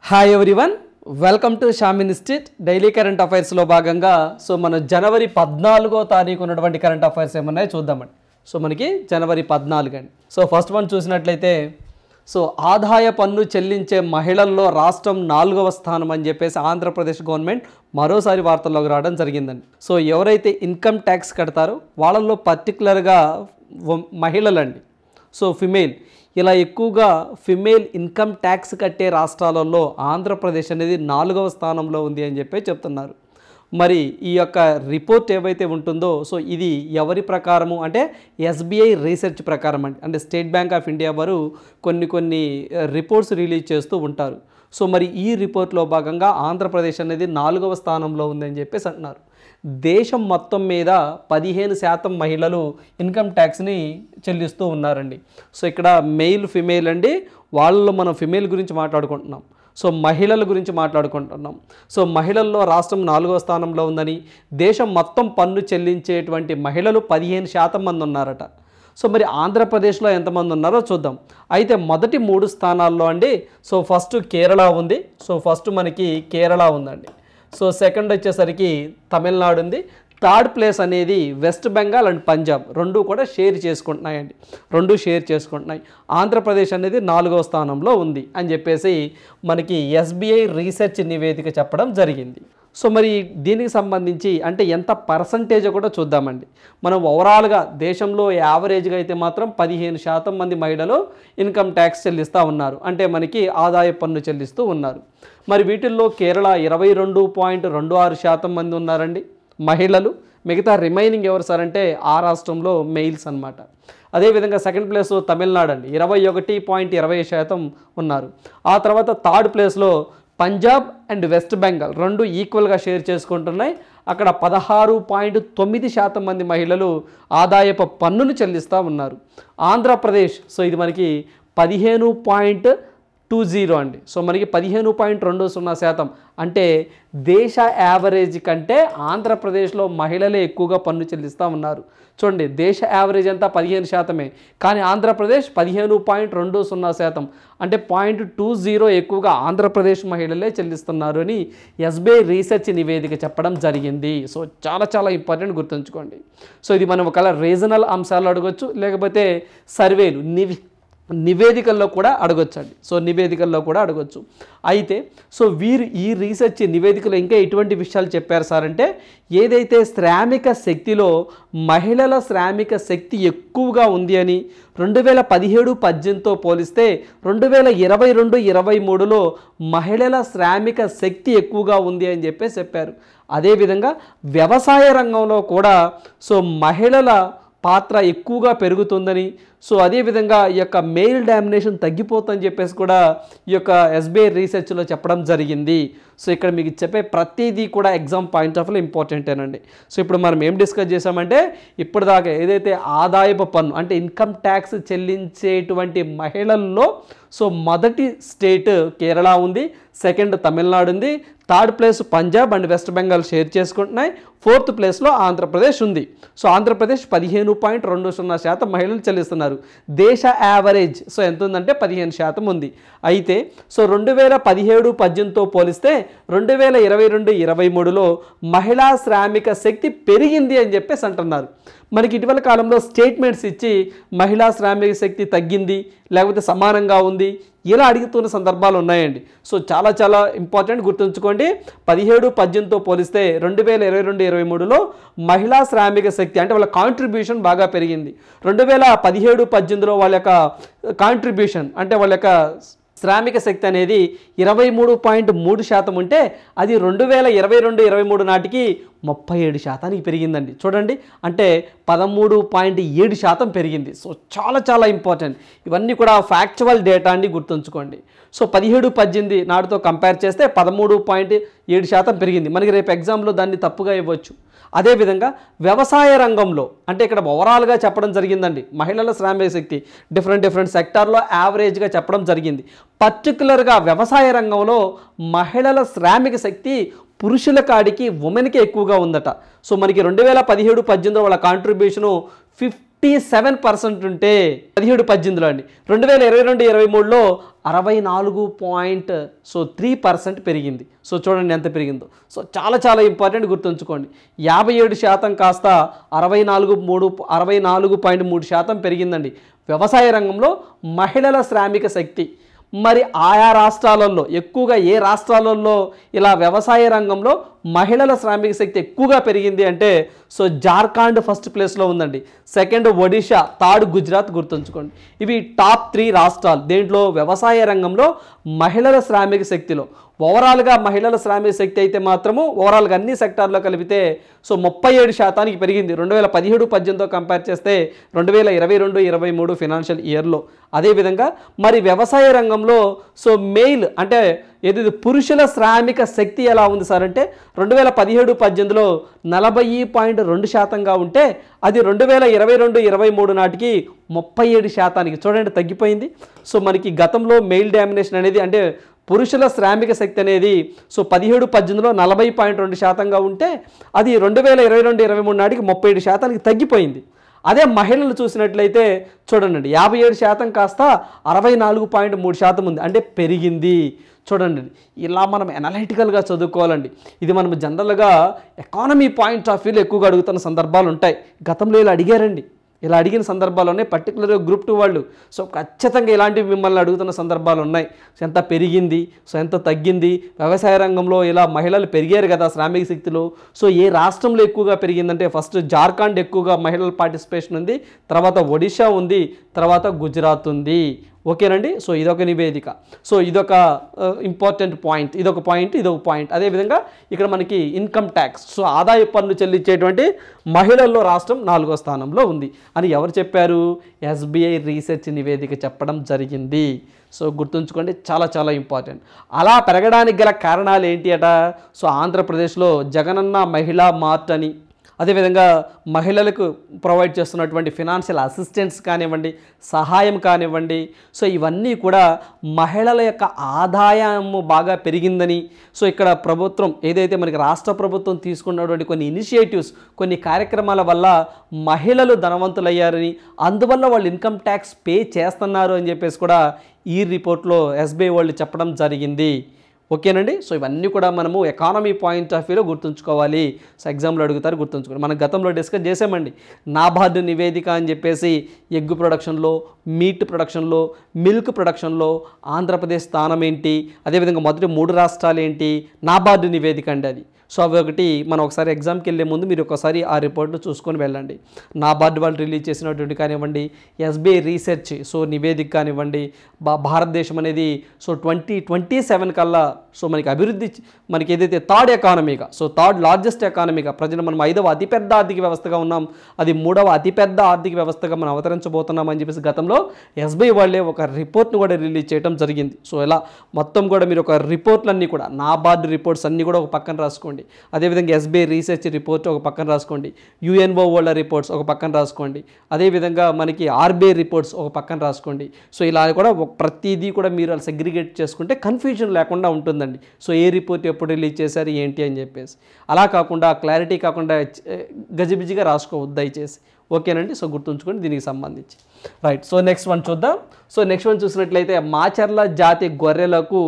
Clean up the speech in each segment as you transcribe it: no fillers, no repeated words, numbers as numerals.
Hi everyone, welcome to Sham institute daily current అఫైర్స్లో భాగంగా మన జనవరి 14వ తారీఖు ఉన్నటువంటి కరెంట్ అఫైర్స్ ఏమన్నాయో చూద్దామండి. మనకి జనవరి 14 అండి. ఫస్ట్ వన్ చూసినట్లయితే ఆదాయ పన్ను చెల్లించే మహిళల్లో రాష్ట్రం 4వ స్థానం అని చెప్పేసి ఆంధ్రప్రదేశ్ గవర్నమెంట్ మరోసారి వార్తల్లోకి రావడం జరిగిందండి. ఎవరైతే ఇన్కమ్ ట్యాక్స్ కడతారో వాళ్ళల్లో పర్టికులర్గా మహిళలండి, ఫిమేల్, ఇలా ఎక్కువగా ఫిమేల్ ఇన్కమ్ ట్యాక్స్ కట్టే రాష్ట్రాలలో ఆంధ్రప్రదేశ్ అనేది 4వ స్థానంలో ఉంది అని చెప్పి చెప్తున్నారు. మరి ఈ యొక్క రిపోర్ట్ ఏవైతే ఉంటుందో ఇది ఎవరి ప్రకారము అంటే ఎస్బీఐ రీసెర్చ్ ప్రకారం అండి. అంటే స్టేట్ బ్యాంక్ ఆఫ్ ఇండియా వారు కొన్ని రిపోర్ట్స్ రిలీజ్ చేస్తూ ఉంటారు. మరి ఈ రిపోర్ట్లో భాగంగా ఆంధ్రప్రదేశ్ అనేది 4వ స్థానంలో ఉందని చెప్పేసి అంటున్నారు. దేశం మొత్తం మీద 15% మహిళలు ఇన్కమ్ ట్యాక్స్ని చెల్లిస్తూ ఉన్నారండి. ఇక్కడ మెయిల్ ఫిమేల్ అండి, వాళ్ళలో మనం ఫిమేల్ గురించి మాట్లాడుకుంటున్నాం, మహిళల గురించి మాట్లాడుకుంటున్నాం. మహిళల్లో రాష్ట్రం 4వ స్థానంలో ఉందని, దేశం మొత్తం పన్ను చెల్లించేటువంటి మహిళలు 15% మంది ఉన్నారట. మరి ఆంధ్రప్రదేశ్లో ఎంతమంది ఉన్నారో చూద్దాం. అయితే మొదటి 3 స్థానాల్లో అండి ఫస్ట్ కేరళ ఉంది. ఫస్ట్ మనకి కేరళ ఉందండి. సెకండ్ వచ్చేసరికి తమిళనాడు ఉంది. థర్డ్ ప్లేస్ అనేది వెస్ట్ బెంగాల్ అండ్ పంజాబ్ రెండు కూడా షేర్ చేసుకుంటున్నాయండి. షేర్ చేసుకుంటున్నాయి. ఆంధ్రప్రదేశ్ అనేది 4వ స్థానంలో ఉంది అని చెప్పేసి మనకి ఎస్బీఐ రీసెర్చ్ నివేదిక చెప్పడం జరిగింది. మరి దీనికి సంబంధించి అంటే ఎంత పర్సంటేజ్ కూడా చూద్దామండి. మనం ఓవరాల్గా దేశంలో యావరేజ్గా అయితే మాత్రం 15% మంది మహిళలు ఇన్కమ్ ట్యాక్స్ చెల్లిస్తూ ఉన్నారు, అంటే మనకి ఆదాయ పన్ను చెల్లిస్తూ ఉన్నారు. మరి వీటిల్లో కేరళ 22.26% మంది ఉన్నారండి మహిళలు. మిగతా రిమైనింగ్ ఎవరు సార్ అంటే ఆ రాష్ట్రంలో మెయిల్స్ అనమాట. అదేవిధంగా సెకండ్ ప్లేస్ తమిళనాడు అండి, 21.20% ఉన్నారు. ఆ తర్వాత థర్డ్ ప్లేస్లో పంజాబ్ అండ్ వెస్ట్ బెంగాల్ రెండు ఈక్వల్గా షేర్ చేసుకుంటున్నాయి. అక్కడ 16.9% మంది మహిళలు ఆదాయపు పన్నును చెల్లిస్తూ ఉన్నారు. ఆంధ్రప్రదేశ్ ఇది మనకి 15.20 అండి. మనకి 15.20% అంటే దేశ యావరేజ్ కంటే ఆంధ్రప్రదేశ్లో మహిళలే ఎక్కువగా పన్ను చెల్లిస్తూ ఉన్నారు. చూడండి, దేశ యావరేజ్ అంతా 15%, కానీ ఆంధ్రప్రదేశ్ 15.20%, అంటే 0.20 ఎక్కువగా ఆంధ్రప్రదేశ్ మహిళలే చెల్లిస్తున్నారు అని ఎస్బీఐ రీసెర్చ్ నివేదిక చెప్పడం జరిగింది. చాలా ఇంపార్టెంట్, గుర్తుంచుకోండి. ఇది మనం ఒకవేళ రీజనల్ అంశాలు అడగొచ్చు, లేకపోతే సర్వేలు నివేదికల్లో కూడా అడగొచ్చండి. నివేదికల్లో కూడా అడగొచ్చు. అయితే వీరు ఈ రీసెర్చ్ నివేదికలో ఇంకా ఎటువంటి విషయాలు చెప్పారు సార్ అంటే, ఏదైతే శ్రామిక శక్తిలో మహిళల శ్రామిక శక్తి ఎక్కువగా ఉంది అని 2017-18తో పోలిస్తే 2022-23లో మహిళల శ్రామిక శక్తి ఎక్కువగా ఉంది అని చెప్పారు. అదేవిధంగా వ్యవసాయ రంగంలో కూడా మహిళల పాత్ర ఎక్కువగా పెరుగుతుందని, అదేవిధంగా ఈ యొక్క మెయిల్ డామినేషన్ తగ్గిపోతుందని చెప్పేసి కూడా ఈ యొక్క ఎస్బీఐ రీసెర్చ్లో చెప్పడం జరిగింది. ఇక్కడ మీకు చెప్పే ప్రతిదీ కూడా ఎగ్జామ్ పాయింట్ ఆఫ్ వ్యూ ఇంపార్టెంటేనండి. ఇప్పుడు మనం ఏం డిస్కస్ చేసామంటే, ఇప్పటిదాకా ఏదైతే ఆదాయపు పన్ను అంటే ఇన్కమ్ ట్యాక్స్ చెల్లించేటువంటి మహిళల్లో మొదటి స్టేట్ కేరళ ఉంది, సెకండ్ తమిళనాడు ఉంది, third place Punjab and west Bengal share చేసుకుంటున్నాయి, ఫోర్త్ ప్లేస్లో ఆంధ్రప్రదేశ్ ఉంది. ఆంధ్రప్రదేశ్ 15.20% మహిళలు చెల్లిస్తున్నారు. దేశ యావరేజ్ ఎంత ఉందంటే 15% ఉంది. అయితే 2017-18తో పోలిస్తే 2022-23లో మహిళా శ్రామిక శక్తి పెరిగింది అని చెప్పేసి అంటున్నారు. మనకి ఇటీవల కాలంలో స్టేట్మెంట్స్ ఇచ్చి మహిళా శ్రామిక శక్తి తగ్గింది, లేకపోతే సమానంగా ఉంది, ఇలా అడుగుతున్న సందర్భాలు ఉన్నాయండి. చాలా ఇంపార్టెంట్, గుర్తుంచుకోండి. 17-18తో పోలిస్తే 2022-23లో మహిళా శ్రామిక శక్తి అంటే వాళ్ళ కాంట్రిబ్యూషన్ బాగా పెరిగింది. 2017-18లో వాళ్ళ యొక్క కాంట్రిబ్యూషన్ అంటే వాళ్ళ యొక్క శ్రామిక శక్తి అనేది 23.3% ఉంటే అది 2022-23 నాటికి 37% పెరిగిందండి. చూడండి, అంటే 13.7% పెరిగింది. చాలా ఇంపార్టెంట్. ఇవన్నీ కూడా ఫ్యాక్చువల్ డేటా అండి, గుర్తుంచుకోండి. 17-18 నాటితో కంపేర్ చేస్తే 13.7% పెరిగింది. మనకి రేపు ఎగ్జామ్లో దాన్ని తప్పుగా ఇవ్వచ్చు. అదేవిధంగా వ్యవసాయ రంగంలో అంటే ఇక్కడ ఓవరాల్గా చెప్పడం జరిగిందండి, మహిళల శ్రామిక శక్తి డిఫరెంట్ సెక్టార్లో యావరేజ్గా చెప్పడం జరిగింది. పర్టికులర్గా వ్యవసాయ రంగంలో మహిళల శ్రామిక శక్తి పురుషుల కాడికి ఉమెన్కి ఎక్కువగా ఉందట. మనకి 2017-18 వాళ్ళ కాంట్రిబ్యూషను 57% ఉంటే 17-18లో అండి 2022-23లో 64.3% పెరిగింది. సో చూడండి ఎంత పెరిగిందో. సో చాలా చాలా ఇంపార్టెంట్, గుర్తుంచుకోండి. 57% కాస్త 64.3% పెరిగిందండి. వ్యవసాయ రంగంలో మహిళల శ్రామిక శక్తి. మరి ఆయా రాష్ట్రాలలో ఎక్కువగా ఏ రాష్ట్రాలలో ఇలా వ్యవసాయ రంగంలో మహిళల శ్రామిక శక్తి ఎక్కువగా పెరిగింది అంటే సో జార్ఖండ్ ఫస్ట్ ప్లేస్లో ఉందండి, సెకండ్ ఒడిషా, థర్డ్ గుజరాత్. గుర్తుంచుకోండి, ఇవి టాప్ 3 రాష్ట్రాలు దేంట్లో వ్యవసాయ రంగంలో మహిళల శ్రామిక శక్తిలో. ఓవరాల్గా మహిళల శ్రామిక శక్తి అయితే మాత్రము ఓవరాల్గా అన్ని సెక్టార్లో కలిపితే సో 37% పెరిగింది 2017-18తో కంపేర్ చేస్తే 2022-23 ఫినాన్షియల్ ఇయర్లో. అదేవిధంగా మరి వ్యవసాయ రంగంలో సో మెయిల్ అంటే ఏది పురుషుల శ్రామిక శక్తి ఎలా ఉంది సార్ అంటే 2017-18లో 40.2%గా ఉంటే అది 2022-23 నాటికి 37%. చూడండి తగ్గిపోయింది. సో మనకి గతంలో మెయిల్ డామినేషన్ అనేది అంటే పురుషుల శ్రామిక శక్తి అనేది సో 17-18లో 40.2%గా ఉంటే అది 2022-23 నాటికి 37%కి తగ్గిపోయింది. అదే మహిళలు చూసినట్లయితే చూడండి 57% కాస్త 64.3% ఉంది, అంటే పెరిగింది. చూడండి ఇలా మనం ఎనలైటికల్గా చదువుకోవాలండి. ఇది మనం జనరల్గా ఎకానమీ పాయింట్ ఆఫ్ వ్యూలో ఎక్కువగా అడుగుతున్న సందర్భాలు ఉంటాయి. గతంలో ఇలా అడిగారండి, ఇలా అడిగిన సందర్భాలు ఉన్నాయి, పర్టికులర్గా గ్రూప్ 2 వాళ్ళు. సో ఖచ్చితంగా ఇలాంటివి మిమ్మల్ని అడుగుతున్న సందర్భాలు ఉన్నాయి. సో ఎంత పెరిగింది, సో ఎంత తగ్గింది, వ్యవసాయ రంగంలో ఇలా మహిళలు పెరిగారు కదా శ్రామిక శక్తిలో. సో ఏ రాష్ట్రంలో ఎక్కువగా పెరిగిందంటే ఫస్ట్ జార్ఖండ్ ఎక్కువగా మహిళల పార్టిసిపేషన్ ఉంది, తర్వాత ఒడిషా ఉంది, తర్వాత గుజరాత్ ఉంది. ఓకేనండి. సో ఇదొక నివేదిక. సో ఇదొక ఇంపార్టెంట్ పాయింట్, ఇదొక పాయింట్. అదేవిధంగా ఇక్కడ మనకి ఇన్కమ్ ట్యాక్స్, సో ఆదాయ పన్ను చెల్లించేటువంటి మహిళల్లో రాష్ట్రం 4వ స్థానంలో ఉంది అని ఎవరు చెప్పారు? SBI రీసెర్చ్ నివేదిక చెప్పడం జరిగింది. సో గుర్తుంచుకోండి, చాలా చాలా ఇంపార్టెంట్. అలా పెరగడానికి గల కారణాలు ఏంటి అట? సో ఆంధ్రప్రదేశ్లో జగనన్న మహిళా మార్ట్ అని, అదేవిధంగా మహిళలకు ప్రొవైడ్ చేస్తున్నటువంటి ఫినాన్షియల్ అసిస్టెన్స్ కానివ్వండి, సహాయం కానివ్వండి, సో ఇవన్నీ కూడా మహిళల యొక్క ఆదాయము బాగా పెరిగిందని. సో ఇక్కడ ప్రభుత్వం ఏదైతే మనకి రాష్ట్ర ప్రభుత్వం తీసుకున్నటువంటి కొన్ని ఇనిషియేటివ్స్, కొన్ని కార్యక్రమాల వల్ల మహిళలు ధనవంతులయ్యారని, అందువల్ల వాళ్ళు ఇన్కమ్ ట్యాక్స్ పే చేస్తున్నారు అని చెప్పేసి కూడా ఈ రిపోర్ట్లో SBI వాళ్ళు చెప్పడం జరిగింది. ఓకేనండి. సో ఇవన్నీ కూడా మనము ఎకానమీ పాయింట్ ఆఫ్ వ్యూలో గుర్తుంచుకోవాలి. సో ఎగ్జామ్లో అడుగుతారు, గుర్తుంచుకోండి. మనం గతంలో డిస్కస్ చేసామండి నాబార్డు నివేదిక అని చెప్పేసి. ఎగ్ ప్రొడక్షన్లో, మీట్ ప్రొడక్షన్లో, మిల్క్ ప్రొడక్షన్లో ఆంధ్రప్రదేశ్ స్థానం ఏంటి, అదేవిధంగా మొదటి 3 రాష్ట్రాలు ఏంటి, నాబార్డు నివేదిక అండి అది. సో అవి ఒకటి మనం ఒకసారి ఎగ్జామ్కి వెళ్ళే ముందు మీరు ఒకసారి ఆ రిపోర్ట్ను చూసుకొని వెళ్ళండి. నాబార్డు వాళ్ళు రిలీజ్ చేసినటువంటి కానివ్వండి, SBI రీసెర్చ్ సో నివేదిక కానివ్వండి, భారతదేశం అనేది సో 2027 కల్లా సో మనకి అభివృద్ధి, మనకి ఏదైతే థర్డ్ ఎకానమీగా, సో థర్డ్ లార్జెస్ట్ ఎకానమీగా, ప్రజలు మనం 5వ అతిపెద్ద ఆర్థిక వ్యవస్థగా ఉన్నాం, అది 3వ అతిపెద్ద ఆర్థిక వ్యవస్థగా మనం అవతరించబోతున్నాం అని చెప్పేసి గతంలో SBI వాళ్ళే ఒక రిపోర్ట్ను కూడా రిలీజ్ చేయడం జరిగింది. సో ఇలా మొత్తం కూడా మీరు ఒక రిపోర్ట్లన్నీ కూడా నాబార్డు రిపోర్ట్స్ అన్నీ కూడా ఒక పక్కన రాసుకోండి. అదేవిధంగా SBI రీసెర్చ్ రిపోర్ట్ ఒక పక్కన రాసుకోండి, UNO వాళ్ళ రిపోర్ట్స్ ఒక పక్కన రాసుకోండి, అదేవిధంగా మనకి RBI రిపోర్ట్స్ ఒక పక్కన రాసుకోండి. సో ఇలా కూడా ప్రతిదీ కూడా మీరు సెగ్రిగేట్ చేసుకుంటే కన్ఫ్యూజన్ లేకుండా ఉంటుందండి. సో ఏ రిపోర్ట్ ఎప్పుడు రిలీజ్ చేశారు ఏంటి అని చెప్పేసి అలా కాకుండా క్లారిటీ కాకుండా గజిబిజిగా రాసుకోవద్దు దయచేసి. ఓకేనండి. సో గుర్తుంచుకోండి దీనికి సంబంధించి. రైట్. సో నెక్స్ట్ వన్ చూద్దాం. సో నెక్స్ట్ వన్ చూసినట్లయితే మాచర్ల జాతి గొర్రెలకు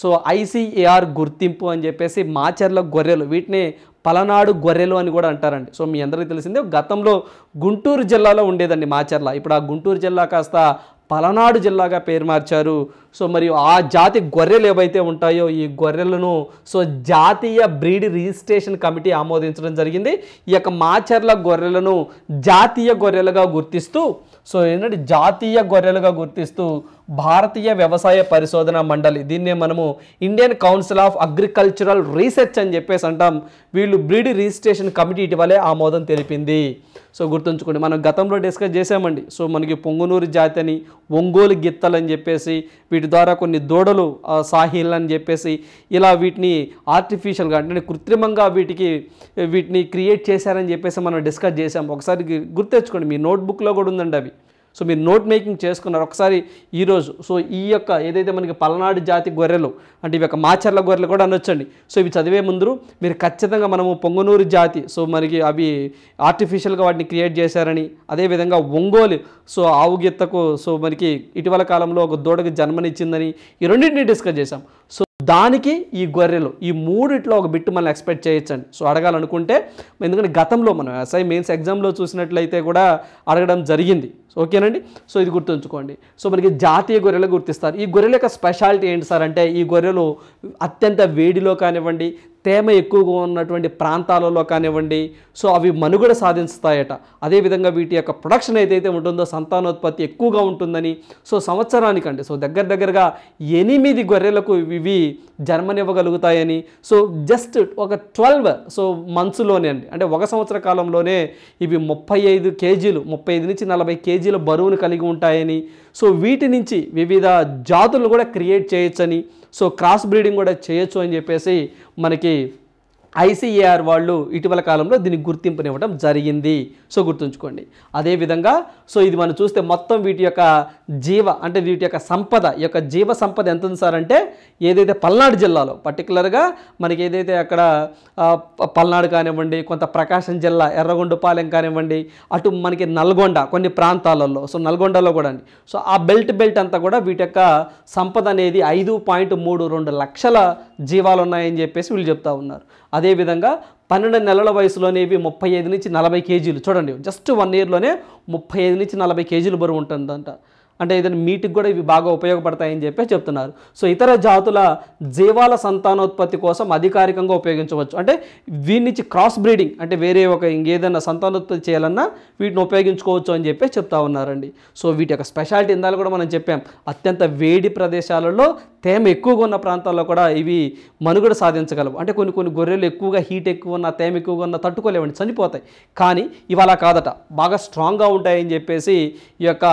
సో ICAR గుర్తింపు అని చెప్పేసి. మాచర్ల గొర్రెలు, వీటిని పలనాడు గొర్రెలు అని కూడా అంటారండి. సో మీ అందరికీ తెలిసిందే, గతంలో గుంటూరు జిల్లాలో ఉండేదండి మాచర్ల. ఇప్పుడు ఆ గుంటూరు జిల్లా కాస్త పలనాడు జిల్లాగా పేరు మార్చారు. సో మరియు ఆ జాతి గొర్రెలు ఏవైతే ఉంటాయో ఈ గొర్రెలను సో జాతీయ బ్రీడ్ రిజిస్ట్రేషన్ కమిటీ ఆమోదించడం జరిగింది. ఈ యొక్క మాచర్ల గొర్రెలను జాతీయ గొర్రెలుగా గుర్తిస్తూ, సో ఏంటంటే జాతీయ గొర్రెలుగా గుర్తిస్తూ భారతీయ వ్యవసాయ పరిశోధన మండలి, దీన్నే మనము Indian council of agricultural research అని చెప్పేసి అంటాం, వీళ్ళు బ్రీడ్ రిజిస్ట్రేషన్ కమిటీ ఇటీవలే ఆమోదం తెలిపింది. సో గుర్తుంచుకోండి, మనం గతంలో డిస్కస్ చేసామండి. సో మనకి పొంగునూరు జాతి అని, ఒంగోలు గిత్తలు అని చెప్పేసి, వీటి ద్వారా కొన్ని దూడలు సాహిల్ అని చెప్పేసి ఇలా వీటిని ఆర్టిఫిషియల్గా అంటే కృత్రిమంగా వీటిని క్రియేట్ చేశారని చెప్పేసి మనం డిస్కస్ చేసాం. ఒకసారి గుర్తెచ్చుకోండి, మీ నోట్బుక్లో కూడా ఉందండి అవి. సో మీరు నోట్ మేకింగ్ చేసుకున్నారు ఒకసారి ఈరోజు. సో ఈ యొక్క ఏదైతే మనకి పల్నాడు జాతి గొర్రెలు అంటే ఇవి యొక్క మాచర్ల గొర్రెలు కూడా అనొచ్చండి. సో ఇవి చదివే ముందు మీరు ఖచ్చితంగా మనము పొంగనూరు జాతి సో మనకి అవి ఆర్టిఫిషియల్గా వాటిని క్రియేట్ చేశారని, అదేవిధంగా ఒంగోలు సో ఆవు గిత్తకు సో మనకి ఇటీవల కాలంలో ఒక దూడకి జన్మనిచ్చిందని ఈ రెండింటిని డిస్కస్ చేశాం. సో దానికి ఈ గొర్రెలు ఈ మూడిట్లో ఒక బిట్ మనం ఎక్స్పెక్ట్ చేయొచ్చండి. సో అడగాలనుకుంటే ఎందుకంటే గతంలో మనం ఎస్ఐ మెయిన్స్ ఎగ్జామ్లో చూసినట్లయితే కూడా అడగడం జరిగింది. ఓకేనండి. సో ఇది గుర్తుంచుకోండి. సో మనకి జాతీయ గొర్రెలు గుర్తిస్తారు. ఈ గొర్రెల యొక్క స్పెషాలిటీ ఏంటి సార్ అంటే ఈ గొర్రెలు అత్యంత వేడిలో కానివ్వండి, తేమ ఎక్కువగా ఉన్నటువంటి ప్రాంతాలలో కానివ్వండి సో అవి మనుగడ సాధిస్తాయట. అదేవిధంగా వీటి యొక్క ప్రొడక్షన్ ఏదైతే ఉంటుందో సంతానోత్పత్తి ఎక్కువగా ఉంటుందని, సో సంవత్సరానికండి సో దగ్గరగా 8 గొర్రెలకు ఇవి జన్మనివ్వగలుగుతాయని, సో జస్ట్ ఒక 12 సో మంత్స్లోనే అండి అంటే 1 సంవత్సర కాలంలోనే ఇవి 35 కేజీలు 35 నుంచి 40 కేజీల బరువును కలిగి ఉంటాయని, సో వీటి నుంచి వివిధ జాతులను కూడా క్రియేట్ చేయొచ్చని, సో క్రాస్ బ్రీడింగ్ కూడా చేయొచ్చు అని చెప్పేసి మనకి ఐసీఏఆర్ వాళ్ళు ఇటీవల కాలంలో దీనికి గుర్తింపునివ్వడం జరిగింది. సో గుర్తుంచుకోండి. అదేవిధంగా సో ఇది మనం చూస్తే మొత్తం వీటి యొక్క వీటి యొక్క సంపద జీవ సంపద ఎంత ఉంది సార్ అంటే ఏదైతే పల్నాడు జిల్లాలో పర్టికులర్గా మనకి ఏదైతే అక్కడ పల్నాడు కానివ్వండి, కొంత ప్రకాశం జిల్లా ఎర్రగొండపాలెం కానివ్వండి, అటు మనకి నల్గొండ కొన్ని ప్రాంతాలలో సో నల్గొండలో కూడా అండి సో ఆ బెల్ట్ అంతా కూడా వీటి యొక్క సంపద అనేది 5.32 లక్షల జీవాలు ఉన్నాయని చెప్పేసి వీళ్ళు చెప్తా ఉన్నారు. అదేవిధంగా 12 నెలల వయసులోనే ఇవి 35 నుంచి 40 కేజీలు చూడండి జస్ట్ 1 ఇయర్లోనే 35 నుంచి 40 కేజీలు బరువు ఉంటుందంట. అంటే ఏదైనా మీటికి కూడా ఇవి బాగా ఉపయోగపడతాయని చెప్పి చెప్తున్నారు. సో ఇతర జాతుల జీవాల సంతానోత్పత్తి కోసం అధికారికంగా ఉపయోగించవచ్చు. అంటే వీటి నుంచి క్రాస్ బ్రీడింగ్ అంటే వేరే ఇంకేదైనా సంతానోత్పత్తి చేయాలన్నా వీటిని ఉపయోగించుకోవచ్చు అని చెప్పి చెప్తా ఉన్నారండి. సో వీటి యొక్క స్పెషాలిటీ ఇందాక కూడా మనం చెప్పాం. అత్యంత వేడి ప్రదేశాలలో తేమ ఎక్కువగా ఉన్న ప్రాంతాల్లో కూడా ఇవి మనుగడ సాధించగలవు. అంటే కొన్ని గొర్రెలు ఎక్కువగా హీట్ ఎక్కువ ఉన్న తేమ ఎక్కువగా ఉన్న తట్టుకోలేవండి, చనిపోతాయి. కానీ ఇవి అలా కాదట, బాగా స్ట్రాంగ్గా ఉంటాయని చెప్పేసి ఈ యొక్క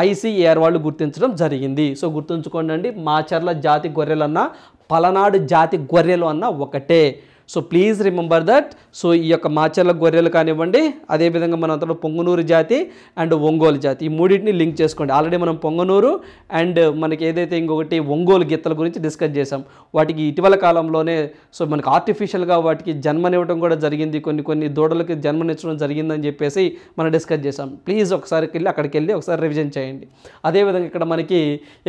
ఐసీఏఆర్ వాళ్ళు గుర్తించడం జరిగింది. సో గుర్తుంచుకోండి అండి, మాచర్ల జాతి గొర్రెలన్నా పలనాడు జాతి గొర్రెలు అన్న ఒకటే. So please remember that. So ఈ యొక్క మాచర్ల గొర్రెలు కానివ్వండి, అదేవిధంగా మనం అంతలో పొంగనూరు జాతి అండ్ ఒంగోలు జాతి ఈ మూడింటిని లింక్ చేసుకోండి. ఆల్రెడీ మనం పొంగనూరు అండ్ మనకి ఏదైతే ఇంకొకటి ఒంగోలు గిత్తల గురించి డిస్కస్ చేసాం. వాటికి ఇటీవల కాలంలోనే సో మనకి ఆర్టిఫిషియల్గా వాటికి జన్మనివ్వడం కూడా జరిగింది, కొన్ని దూడలకి జన్మనిచ్చడం జరిగిందని చెప్పేసి మనం డిస్కస్ చేసాం. ప్లీజ్ ఒకసారి అక్కడికి వెళ్ళి ఒకసారి రివిజన్ చేయండి. అదేవిధంగా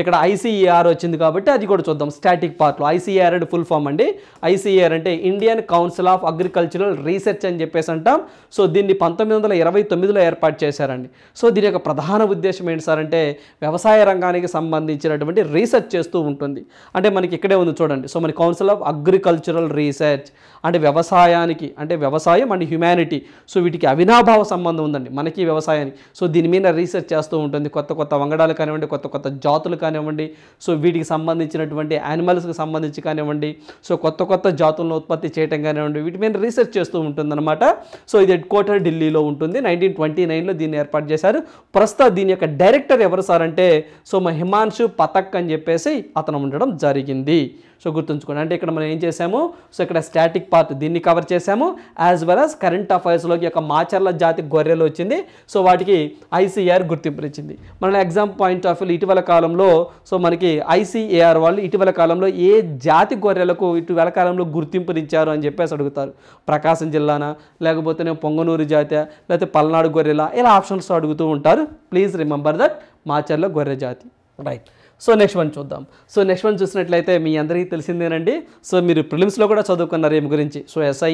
ఇక్కడ ఐసీఏఆర్ వచ్చింది కాబట్టి అది కూడా చూద్దాం. స్టాటిక్ పార్ట్లో ఐసీఏఆర్ అంటే ఫుల్ ఫామ్ అండి. ఐసీఏఆర్ అంటే Indian council of agricultural research అని చెప్పేసి అంటాం. సో దీన్ని 1929లో ఏర్పాటు చేశారండి. సో దీని యొక్క ప్రధాన ఉద్దేశం ఏంటి సార్ అంటే వ్యవసాయ రంగానికి సంబంధించినటువంటి రీసెర్చ్ చేస్తూ ఉంటుంది. అంటే మనకి ఇక్కడే ఉంది చూడండి. సో మన కౌన్సిల్ ఆఫ్ అగ్రికల్చరల్ రీసెర్చ్ అంటే వ్యవసాయానికి అంటే వ్యవసాయం అండ్ హ్యుమానిటీ సో వీటికి అవినాభావ సంబంధం ఉందండి మనకి వ్యవసాయానికి. సో దీని మీద రీసెర్చ్ చేస్తూ ఉంటుంది. కొత్త వంగడాలు కానివ్వండి, కొత్త జాతులు కానివ్వండి, సో వీటికి సంబంధించినటువంటి యానిమల్స్కి సంబంధించి కానివ్వండి, సో కొత్త జాతులను ఉత్పత్తి చేయటం కానివ్వండి, వీటి మీద రీసెర్చ్ చేస్తూ ఉంటుందన్నమాట. సో ఇది హెడ్ క్వార్టర్ ఢిల్లీలో ఉంటుంది. 1929లో దీన్ని ఏర్పాటు చేశారు. ప్రస్తుతం దీని యొక్క డైరెక్టర్ ఎవరు సార్ అంటే సో మా హిమాంశు పథక్ అని చెప్పేసి అతను ఉండడం జరిగింది. సో గుర్తుంచుకోండి. అంటే ఇక్కడ మనం ఏం చేసాము, సో ఇక్కడ స్టాటిక్ పార్ట్ దీన్ని కవర్ చేసాము, యాజ్ వెల్ యాజ్ కరెంట్ అఫైర్స్లోకి యొక్క మాచర్ల జాతి గొర్రెలు వచ్చింది. సో వాటికి ఐసీఏఆర్ గుర్తింపునిచ్చింది. మన ఎగ్జామ్ పాయింట్ ఆఫ్ వ్యూ ఇటీవల కాలంలో సో మనకి ఐసీఏఆర్ వాళ్ళు ఇటీవల కాలంలో ఏ జాతి గొర్రెలకు ఇటీవల కాలంలో గుర్తింపునిచ్చారు అని చెప్పేసి అడుగుతారు. ప్రకాశం జిల్లానా, లేకపోతే పొంగనూరు జాతి, లేకపోతే పల్నాడు గొర్రెల, ఇలా ఆప్షన్స్ అడుగుతూ ఉంటారు. ప్లీజ్ రిమెంబర్ దట్ మాచర్ల గొర్రె జాతి. రైట్. సో నెక్స్ట్ వన్ చూద్దాం. సో నెక్స్ట్ వన్ చూసినట్లయితే మీ అందరికీ తెలిసిందేనండి. సో మీరు ప్రిలిమ్స్లో కూడా చదువుకున్నారు ఈమె గురించి. సో ఎస్ఐ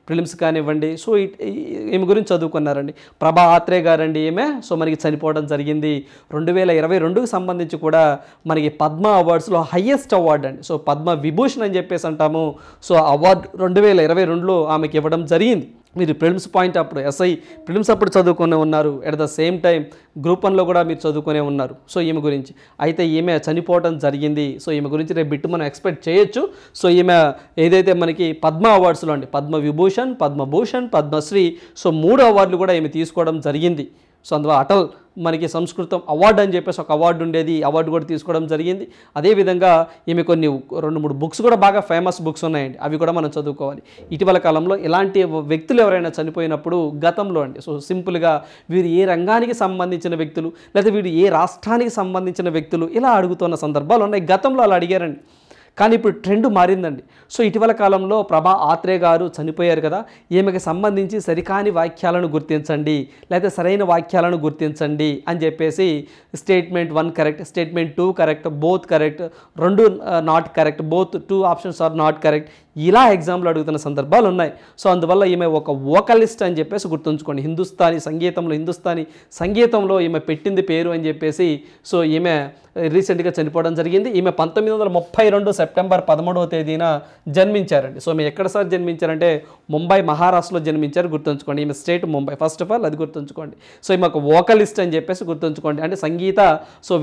ప్రిలిమ్స్ కానివ్వండి, సో ఈమె గురించి చదువుకున్నారండి. ప్రభా ఆత్రే గారండి ఈమె. సో మనకి చనిపోవడం జరిగింది. 2022కి సంబంధించి కూడా మనకి పద్మ అవార్డ్స్లో హయ్యెస్ట్ అవార్డు అండి. సో పద్మ విభూషణ్ అని చెప్పేసి అంటాము. సో అవార్డు 2022లో ఆమెకి ఇవ్వడం జరిగింది. మీరు ప్రిలిమ్స్ పాయింట్ అప్పుడు ఎస్ఐ ప్రిలిమ్స్ అప్పుడు చదువుకునే ఉన్నారు, at the same time group 1లో కూడా మీరు చదువుకునే ఉన్నారు. సో ఈమె గురించి అయితే ఈమె చనిపోవడం జరిగింది. సో ఈమె గురించి రేపు బిట్టు మనం ఎక్స్పెక్ట్ చేయొచ్చు. సో ఈమె ఏదైతే మనకి పద్మ అవార్డ్స్లో అండి పద్మ విభూషణ్, పద్మభూషణ్, పద్మశ్రీ సో 3 అవార్డులు కూడా ఈమె తీసుకోవడం జరిగింది. సో అందువల్ల అటల్ మనకి సంస్కృతం అవార్డు అని చెప్పేసి ఒక అవార్డు ఉండేది, అవార్డు కూడా తీసుకోవడం జరిగింది. అదేవిధంగా ఈమె కొన్ని 2-3 బుక్స్ కూడా బాగా ఫేమస్ బుక్స్ ఉన్నాయండి, అవి కూడా మనం చదువుకోవాలి. ఇటీవల కాలంలో ఇలాంటి వ్యక్తులు ఎవరైనా చనిపోయినప్పుడు గతంలో అండి, సో సింపుల్గా వీరు ఏ రంగానికి సంబంధించిన వ్యక్తులు లేదా వీరు ఏ రాష్ట్రానికి సంబంధించిన వ్యక్తులు ఇలా అడుగుతున్న సందర్భాలు ఉన్నాయి. గతంలో అలా అడిగారండి, కానీ ఇప్పుడు ట్రెండ్ మారిందండి. సో ఇటీవల కాలంలో ప్రభా ఆత్రే గారు చనిపోయారు కదా, ఈమెకి సంబంధించి సరికాని వాక్యాలను గుర్తించండి లేదా సరైన వాక్యాలను గుర్తించండి అని చెప్పేసి statement 1 correct, statement 2 correct, both correct, 2 not correct, both 2 options are not correct, ఇలా ఎగ్జామ్లో అడుగుతున్న సందర్భాలు ఉన్నాయి. సో అందువల్ల ఈమె ఒక వోకలిస్ట్ అని చెప్పేసి గుర్తుంచుకోండి. హిందుస్థానీ సంగీతంలో ఈమె పెట్టింది పేరు అని చెప్పేసి. సో ఈమె రీసెంట్గా చనిపోవడం జరిగింది. ఈమె 1932 సెప్టెంబర్ 13వ తేదీన జన్మించారండి. సో ఈమె ఎక్కడ సార్ జన్మించారంటే ముంబై, మహారాష్ట్రలో జన్మించారు, గుర్తుంచుకోండి. ఈమె state Mumbai, first of all అది గుర్తుంచుకోండి. సో ఈమె ఒక వోకలిస్ట్ అని చెప్పేసి గుర్తుంచుకోండి, అంటే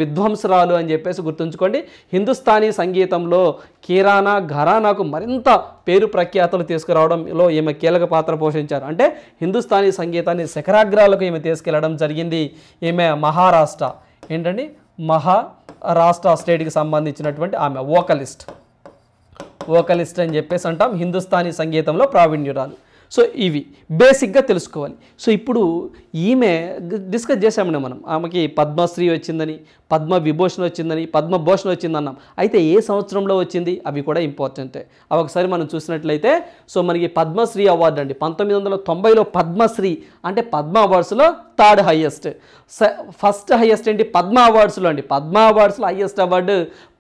విద్వాంసరాలు అని చెప్పేసి గుర్తుంచుకోండి. హిందుస్థానీ సంగీతంలో కిరానా, ఘరానాకు మరింత పేరు ప్రఖ్యాతలు తీసుకురావడంలో ఈమె కీలక పాత్ర పోషించారు. అంటే హిందుస్థానీ సంగీతాన్ని శిఖరాగ్రాలకు ఈమె తీసుకెళ్లడం జరిగింది. ఈమె మహారాష్ట్ర ఏంటండి, మహారాష్ట్ర స్టేట్కి సంబంధించినటువంటి ఆమె వోకలిస్ట్ అని చెప్పేసి అంటాం. హిందుస్థానీ సంగీతంలో ప్రావీణ్యురాలు. సో ఇవి బేసిక్గా తెలుసుకోవాలి. సో ఇప్పుడు ఈమె డిస్కస్ చేసామండి మనం, ఆమెకి పద్మశ్రీ వచ్చిందని, పద్మ విభూషణ్ వచ్చిందని, పద్మభూషణ్ వచ్చిందన్నాం. అయితే ఏ సంవత్సరంలో వచ్చింది అవి కూడా ఇంపార్టెంటే. అవి ఒకసారి మనం చూసినట్లయితే సో మనకి పద్మశ్రీ అవార్డు అండి 1990లో పద్మశ్రీ అంటే పద్మ అవార్డ్స్లో 3rd హైయెస్ట్. ఫస్ట్ హైయెస్ట్ ఏంటి పద్మ అవార్డ్స్లో అండి, పద్మ అవార్డ్స్లో హైయెస్ట్ అవార్డు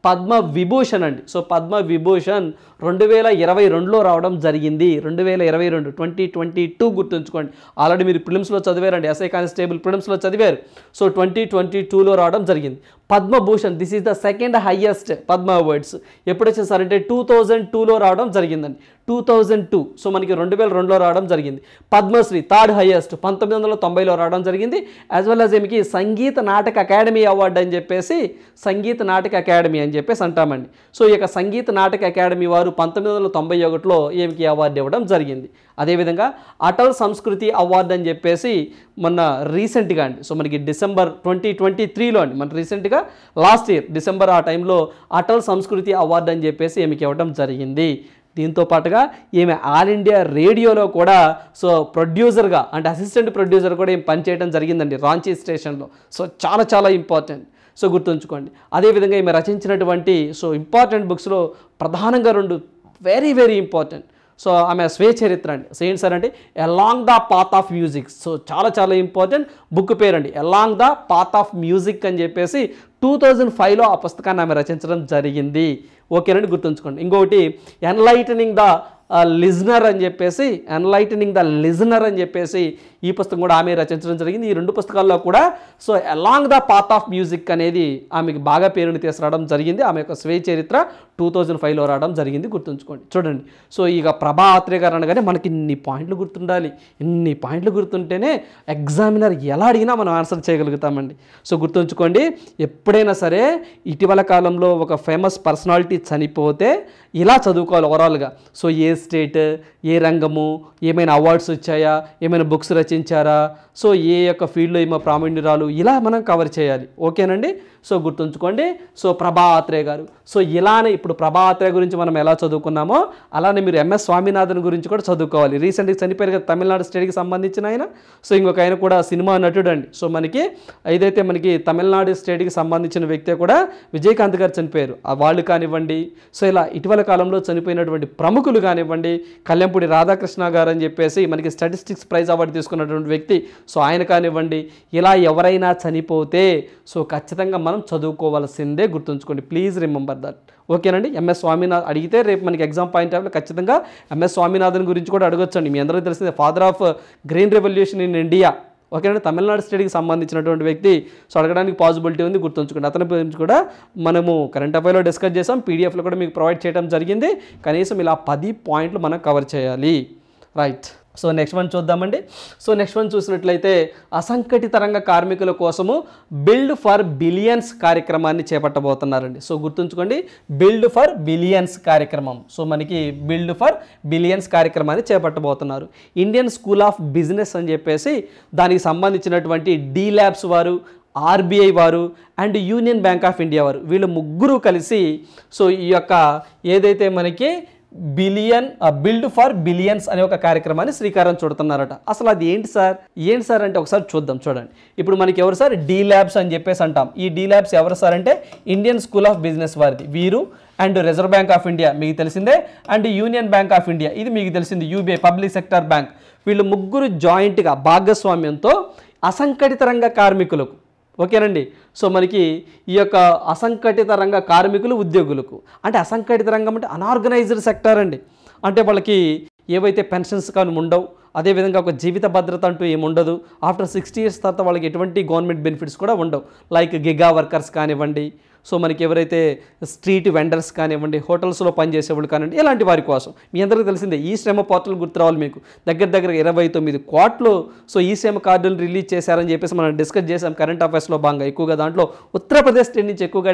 పద్మ విభూషణ్ అండి. సో పద్మ విభూషణ్ 2022లో రావడం జరిగింది. 2022 గుర్తుంచుకోండి. ఆల్రెడీ మీరు ప్రిలిమ్స్లో చదివారండి, ఎస్ఐ కానిస్టేబుల్ ప్రిలిమ్స్లో చదివారు. సో 2022లో రావడం జరిగింది. Padma Bhushan this is the 2nd highest Padma awards. ఎప్పుడు వచ్చింది సార్ అంటే 2002లో రావడం జరిగిందండి, 2002. సో మనకి 2002లో రావడం జరిగింది. పద్మశ్రీ 3rd హైయెస్ట్ 1990లో రావడం జరిగింది. As well as ఏమికి Sangeet Natak academy award అని చెప్పేసి, సంగీత నాటక అకాడమీ అని చెప్పేసి అంటామండి. సో ఈ యొక్క సంగీత నాటక అకాడమీ వారు 1991లో ఏమికి అవార్డు ఇవ్వడం జరిగింది. అదేవిధంగా అటల్ సంస్కృతి అవార్డు అని చెప్పేసి మొన్న రీసెంట్గా అండి, సో మనకి డిసెంబర్ 2023లో అండి, మన రీసెంట్గా లాస్ట్ ఇయర్ డిసెంబర్ ఆ టైంలో అటల్ సంస్కృతి అవార్డు అని చెప్పేసి ఈమెకి ఇవ్వడం జరిగింది. దీంతో పాటుగా ఈమె ఆల్ ఇండియా రేడియోలో కూడా సో ప్రొడ్యూసర్గా అంటే అసిస్టెంట్ ప్రొడ్యూసర్ కూడా ఏం పనిచేయడం జరిగిందండి రాంచీ స్టేషన్లో. సో చాలా ఇంపార్టెంట్, సో గుర్తుంచుకోండి. అదేవిధంగా ఈమె రచించినటువంటి సో ఇంపార్టెంట్ బుక్స్లో ప్రధానంగా 2 వెరీ ఇంపార్టెంట్. సో ఆమె స్వీయ చరిత్ర అండి. సో ఏంటి సార్ అంటే along the path of music. So చాలా ఇంపార్టెంట్ బుక్ పేరండి, along the path of music అని చెప్పేసి 2005లో ఆ పుస్తకాన్ని ఆమె రచించడం జరిగింది. ఓకేనండి, గుర్తుంచుకోండి. ఇంకొకటి ఎన్లైటనింగ్ ద లిజనర్ అని చెప్పేసి ఈ పుస్తకం కూడా ఆమె రచించడం జరిగింది. ఈ 2 పుస్తకాల్లో కూడా so along the path of music అనేది ఆమెకి బాగా పేరుని తీసుకురావడం జరిగింది. ఆమె యొక్క స్వీయ చరిత్ర 2005లో రావడం జరిగింది, గుర్తుంచుకోండి. చూడండి, సో ఇక ప్రభా ఆత్రే గారు అనగానే మనకి ఇన్ని పాయింట్లు గుర్తుండాలి. ఇన్ని పాయింట్లు గుర్తుంటేనే ఎగ్జామినర్ ఎలా అడిగినా మనం ఆన్సర్ చేయగలుగుతామండి. సో గుర్తుంచుకోండి, ఎప్పుడైనా సరే ఇటీవల కాలంలో ఒక ఫేమస్ పర్సనాలిటీ చనిపోతే ఇలా చదువుకోవాలి ఓవరాల్గా. సో ఏ స్టేట్, ఏ రంగము, ఏమైనా అవార్డ్స్ వచ్చాయా, ఏమైనా బుక్స్ రచించారా, సో ఏ యొక్క ఫీల్డ్లో ఏమో ప్రావీణ్యురాలు, ఇలా మనం కవర్ చేయాలి. ఓకేనండి, సో గుర్తుంచుకోండి. సో ప్రభా ఆత్రే గారు, సో ఇలానే ఇప్పుడు ప్రభా ఆత్రే గురించి మనం ఎలా చదువుకున్నామో అలానే మీరు ఎంఎస్ స్వామినాథన్ గురించి కూడా చదువుకోవాలి. రీసెంట్గా చనిపోయారు కదా తమిళనాడు స్టేట్కి సంబంధించిన ఆయన. సో ఇంకొక ఆయన కూడా సినిమా నటుడు అండి. సో మనకి ఏదైతే మనకి తమిళనాడు స్టేట్కి సంబంధించిన వ్యక్తి కూడా విజయకాంత్ గారు చనిపోయారు, వాళ్ళు కానివ్వండి. సో ఇలా ఇటీవల కాలంలో చనిపోయినటువంటి ప్రముఖులు కానివ్వండి, కళ్యాణపూడి రాధాకృష్ణ గారు అని చెప్పేసి మనకి స్టాటిస్టిక్స్ ప్రైజ్ అవార్డు తీసుకున్నటువంటి వ్యక్తి, సో ఆయన కానివ్వండి. ఇలా ఎవరైనా చనిపోతే సో ఖచ్చితంగా మనం చదువుకోవాల్సిందే, గుర్తుంచుకోండి. Please remember that. ఓకేనండి, ఎంఎస్ స్వామినాథన్ అడిగితే రేపు మనకి ఎగ్జామ్ పాయింట్ ఆఫ్ ఖచ్చితంగా ఎంఎస్ స్వామినాథన్ గురించి కూడా అడగొచ్చండి. మీ అందరికీ తెలిసిందే father of green revolution in India. ఓకేనండి, తమిళనాడు స్టేట్కి సంబంధించినటువంటి వ్యక్తి. సో అడగడానికి పాసిబిలిటీ ఉంది, గుర్తుంచుకోండి. అతని గురించి కూడా మనము కరెంట్ అఫైర్లో డిస్కస్ చేసాం, పీడిఎఫ్లో కూడా మీకు ప్రొవైడ్ చేయడం జరిగింది. కనీసం ఇలా 10 పాయింట్లు మనం కవర్ చేయాలి. రైట్. సో నెక్స్ట్ వన్ చూద్దామండి. సో నెక్స్ట్ వన్ చూసినట్లయితే అసంఘటిత రంగ కార్మికుల కోసము బిల్డ్ ఫర్ బిలియన్స్ కార్యక్రమాన్ని చేపట్టబోతున్నారండి. సో గుర్తుంచుకోండి, బిల్డ్ ఫర్ బిలియన్స్ కార్యక్రమం. సో మనకి బిల్డ్ ఫర్ బిలియన్స్ కార్యక్రమాన్ని చేపట్టబోతున్నారు. ఇండియన్ స్కూల్ ఆఫ్ బిజినెస్ అని చెప్పేసి దానికి సంబంధించినటువంటి డి ల్యాబ్స్ వారు, ఆర్బీఐ వారు and union Bank of India వారు, వీళ్ళు ముగ్గురు కలిసి సో ఈ యొక్క ఏదైతే మనకి బిల్డ్ ఫర్ బిలియన్స్ అనే ఒక కార్యక్రమాన్ని శ్రీకారం చుడుతున్నారట. అసలు అది ఏంటి సార్ అంటే ఒకసారి చూద్దాం. చూడండి, ఇప్పుడు మనకి ఎవరు సార్, డి ల్యాబ్స్ అని చెప్పేసి అంటాం. ఈ డి ల్యాబ్స్ ఎవరు సార్ అంటే ఇండియన్ స్కూల్ ఆఫ్ బిజినెస్ వారిది వీరు, and reserve bank of India మీకు తెలిసిందే, and union Bank of India ఇది మీకు తెలిసింది, యూబీఐ పబ్లిక్ సెక్టర్ బ్యాంక్, వీళ్ళు ముగ్గురు జాయింట్గా భాగస్వామ్యంతో అసంఘటిత రంగ కార్మికులకు, ఓకేనండి. సో మనకి ఈ యొక్క అసంఘటిత రంగ కార్మికులు, ఉద్యోగులకు, అంటే అసంఘటిత రంగం అంటే అనార్గనైజ్డ్ సెక్టర్ అండి. అంటే వాళ్ళకి ఏవైతే పెన్షన్స్ కానీ ఉండవు, అదేవిధంగా ఒక జీవిత భద్రత అంటూ ఏముండదు. ఆఫ్టర్ 60 years తర్వాత వాళ్ళకి ఎటువంటి గవర్నమెంట్ బెనిఫిట్స్ కూడా ఉండవు. లైక్ గిగా వర్కర్స్ కానివ్వండి, సో మనకి ఎవరైతే స్ట్రీట్ వెండర్స్ కానివ్వండి, హోటల్స్లో పనిచేసేవాళ్ళు కానివ్వండి, ఇలాంటి వారి కోసం మీ అందరికీ తెలిసిందే ఈ శ్రమ పోర్టల్ గుర్తురావాలి మీకు. దగ్గర 29 కోట్లు సో ఈ శ్రమ కార్డులు రిలీజ్ చేశారని చెప్పేసి మనం డిస్కస్ చేసాం కరెంట్ అఫైర్స్లో భాగంగా. ఎక్కువగా దాంట్లో ఉత్తరప్రదేశ్ స్టేట్ నుంచి ఎక్కువగా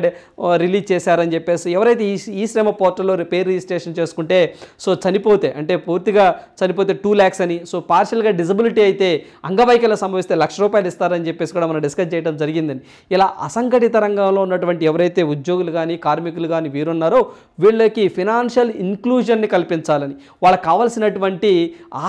రిలీజ్ చేశారని చెప్పేసి, ఎవరైతే ఈ శ్రమ పోర్టల్లో పేరు రిజిస్ట్రేషన్ చేసుకుంటే సో చనిపోతే, అంటే పూర్తిగా చనిపోతే 2 lakhs అని, సో పార్షియల్గా డిజబిలిటీ అయితే అంగవైకల్యం సంభవిస్తే ₹1,00,000 ఇస్తారని చెప్పేసి కూడా మనం డిస్కస్ చేయడం జరిగిందని. ఇలా అసంఘటిత రంగంలో ఉన్నటువంటి ఎవరైతే ఉద్యోగులు కానీ కార్మికులు కానీ వీరున్నారో వీళ్ళకి ఫినాన్షియల్ ఇన్క్లూజన్ని కల్పించాలని, వాళ్ళకి కావాల్సినటువంటి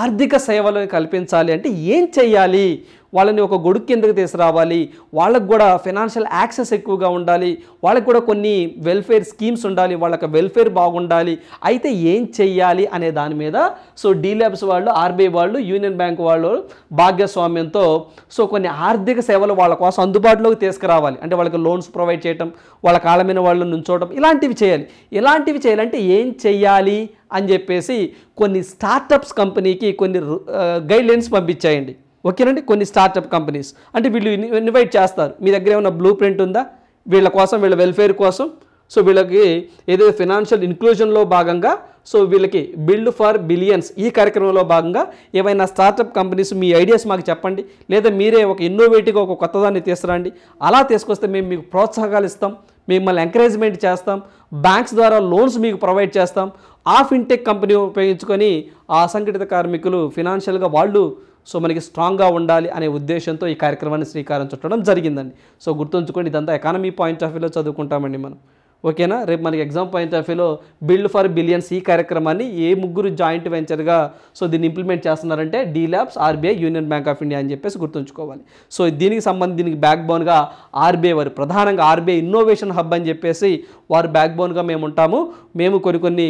ఆర్థిక సేవలను కల్పించాలి అంటే ఏం చేయాలి, వాళ్ళని ఒక గొడుగు కిందకి తీసుకురావాలి, వాళ్ళకు కూడా ఫినాన్షియల్ యాక్సెస్ ఎక్కువగా ఉండాలి, వాళ్ళకి కూడా కొన్ని వెల్ఫేర్ స్కీమ్స్ ఉండాలి, వాళ్ళకి వెల్ఫేర్ బాగుండాలి, అయితే ఏం చెయ్యాలి అనే దాని మీద సో డి ల్యాబ్స్ వాళ్ళు, ఆర్బీఐ వాళ్ళు, యూనియన్ బ్యాంక్ వాళ్ళు భాగస్వామ్యంతో సో కొన్ని ఆర్థిక సేవలు వాళ్ళ కోసం అందుబాటులోకి తీసుకురావాలి. అంటే వాళ్ళకి లోన్స్ ప్రొవైడ్ చేయటం, వాళ్ళ కాళ్ళ మీద వాళ్ళు నుంచోవడం, ఇలాంటివి చేయాలంటే ఏం చెయ్యాలి అని చెప్పేసి కొన్ని స్టార్టప్స్ కంపెనీకి కొన్ని గైడ్లైన్స్ పంపించాయండి. ఓకేనండి, కొన్ని స్టార్టప్ కంపెనీస్ అంటే వీళ్ళు ఇన్వైట్ చేస్తారు, మీ దగ్గర ఏమైనా బ్లూ ప్రింట్ ఉందా వీళ్ళ కోసం, వీళ్ళ వెల్ఫేర్ కోసం, సో వీళ్ళకి ఏదైతే ఫినాన్షియల్ ఇన్క్లూజన్లో భాగంగా సో వీళ్ళకి బిల్డ్ ఫర్ బిలియన్స్ ఈ కార్యక్రమంలో భాగంగా ఏమైనా స్టార్టప్ కంపెనీస్ మీ ఐడియాస్ మాకు చెప్పండి, లేదా మీరే ఒక ఇన్నోవేటివ్గా ఒక కొత్తదాన్ని తీసుకురండి, అలా తీసుకొస్తే మేము మీకు ప్రోత్సాహకాలు ఇస్తాం, మిమ్మల్ని ఎంకరేజ్మెంట్ చేస్తాం, బ్యాంక్స్ ద్వారా లోన్స్ మీకు ప్రొవైడ్ చేస్తాం, ఆ ఫిన్టెక్ కంపెనీ ఉపయోగించుకొని ఆ అసంఘటిత కార్మికులు ఫినాన్షియల్గా వాళ్ళు సో మనకి స్ట్రాంగ్గా ఉండాలి అనే ఉద్దేశంతో ఈ కార్యక్రమాన్ని శ్రీకారం చుట్టడం జరిగిందండి. సో గుర్తుంచుకోండి, ఇదంతా ఎకానమీ పాయింట్ ఆఫ్ వ్యూలో చదువుకుంటామండి మనం. ఓకేనా, రేపు మనకి ఎగ్జామ్ పాయింట్ ఆఫ్ వ్యూలో బిల్డ్ ఫర్ బిలియన్స్ ఈ కార్యక్రమాన్ని ఏ ముగ్గురు జాయింట్ వెంచర్గా సో దీన్ని ఇంప్లిమెంట్ చేస్తున్నారంటే D labs, RBI, Union Bank of India అని చెప్పేసి గుర్తుంచుకోవాలి. సో దీనికి బ్యాక్ బోన్గా ఆర్బీఐ వారు, ప్రధానంగా ఆర్బీఐ ఇన్నోవేషన్ హబ్ అని చెప్పేసి వారు బ్యాక్ బోన్గా మేము ఉంటాము. మేము కొన్ని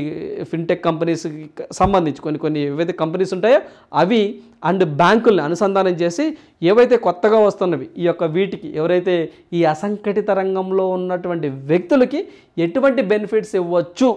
ఫిన్టెక్ కంపెనీస్కి సంబంధించి కొన్ని ఏవైతే కంపెనీస్ ఉంటాయో అవి అండ్ బ్యాంకుల్ని అనుసంధానం చేసి ఏవైతే కొత్తగా వస్తున్నవి ఈ యొక్క వీటికి ఎవరైతే ఈ అసంఘటిత రంగంలో ఉన్నటువంటి వ్యక్తులకి ఎటువంటి బెనిఫిట్స్ ఇవ్వచ్చు,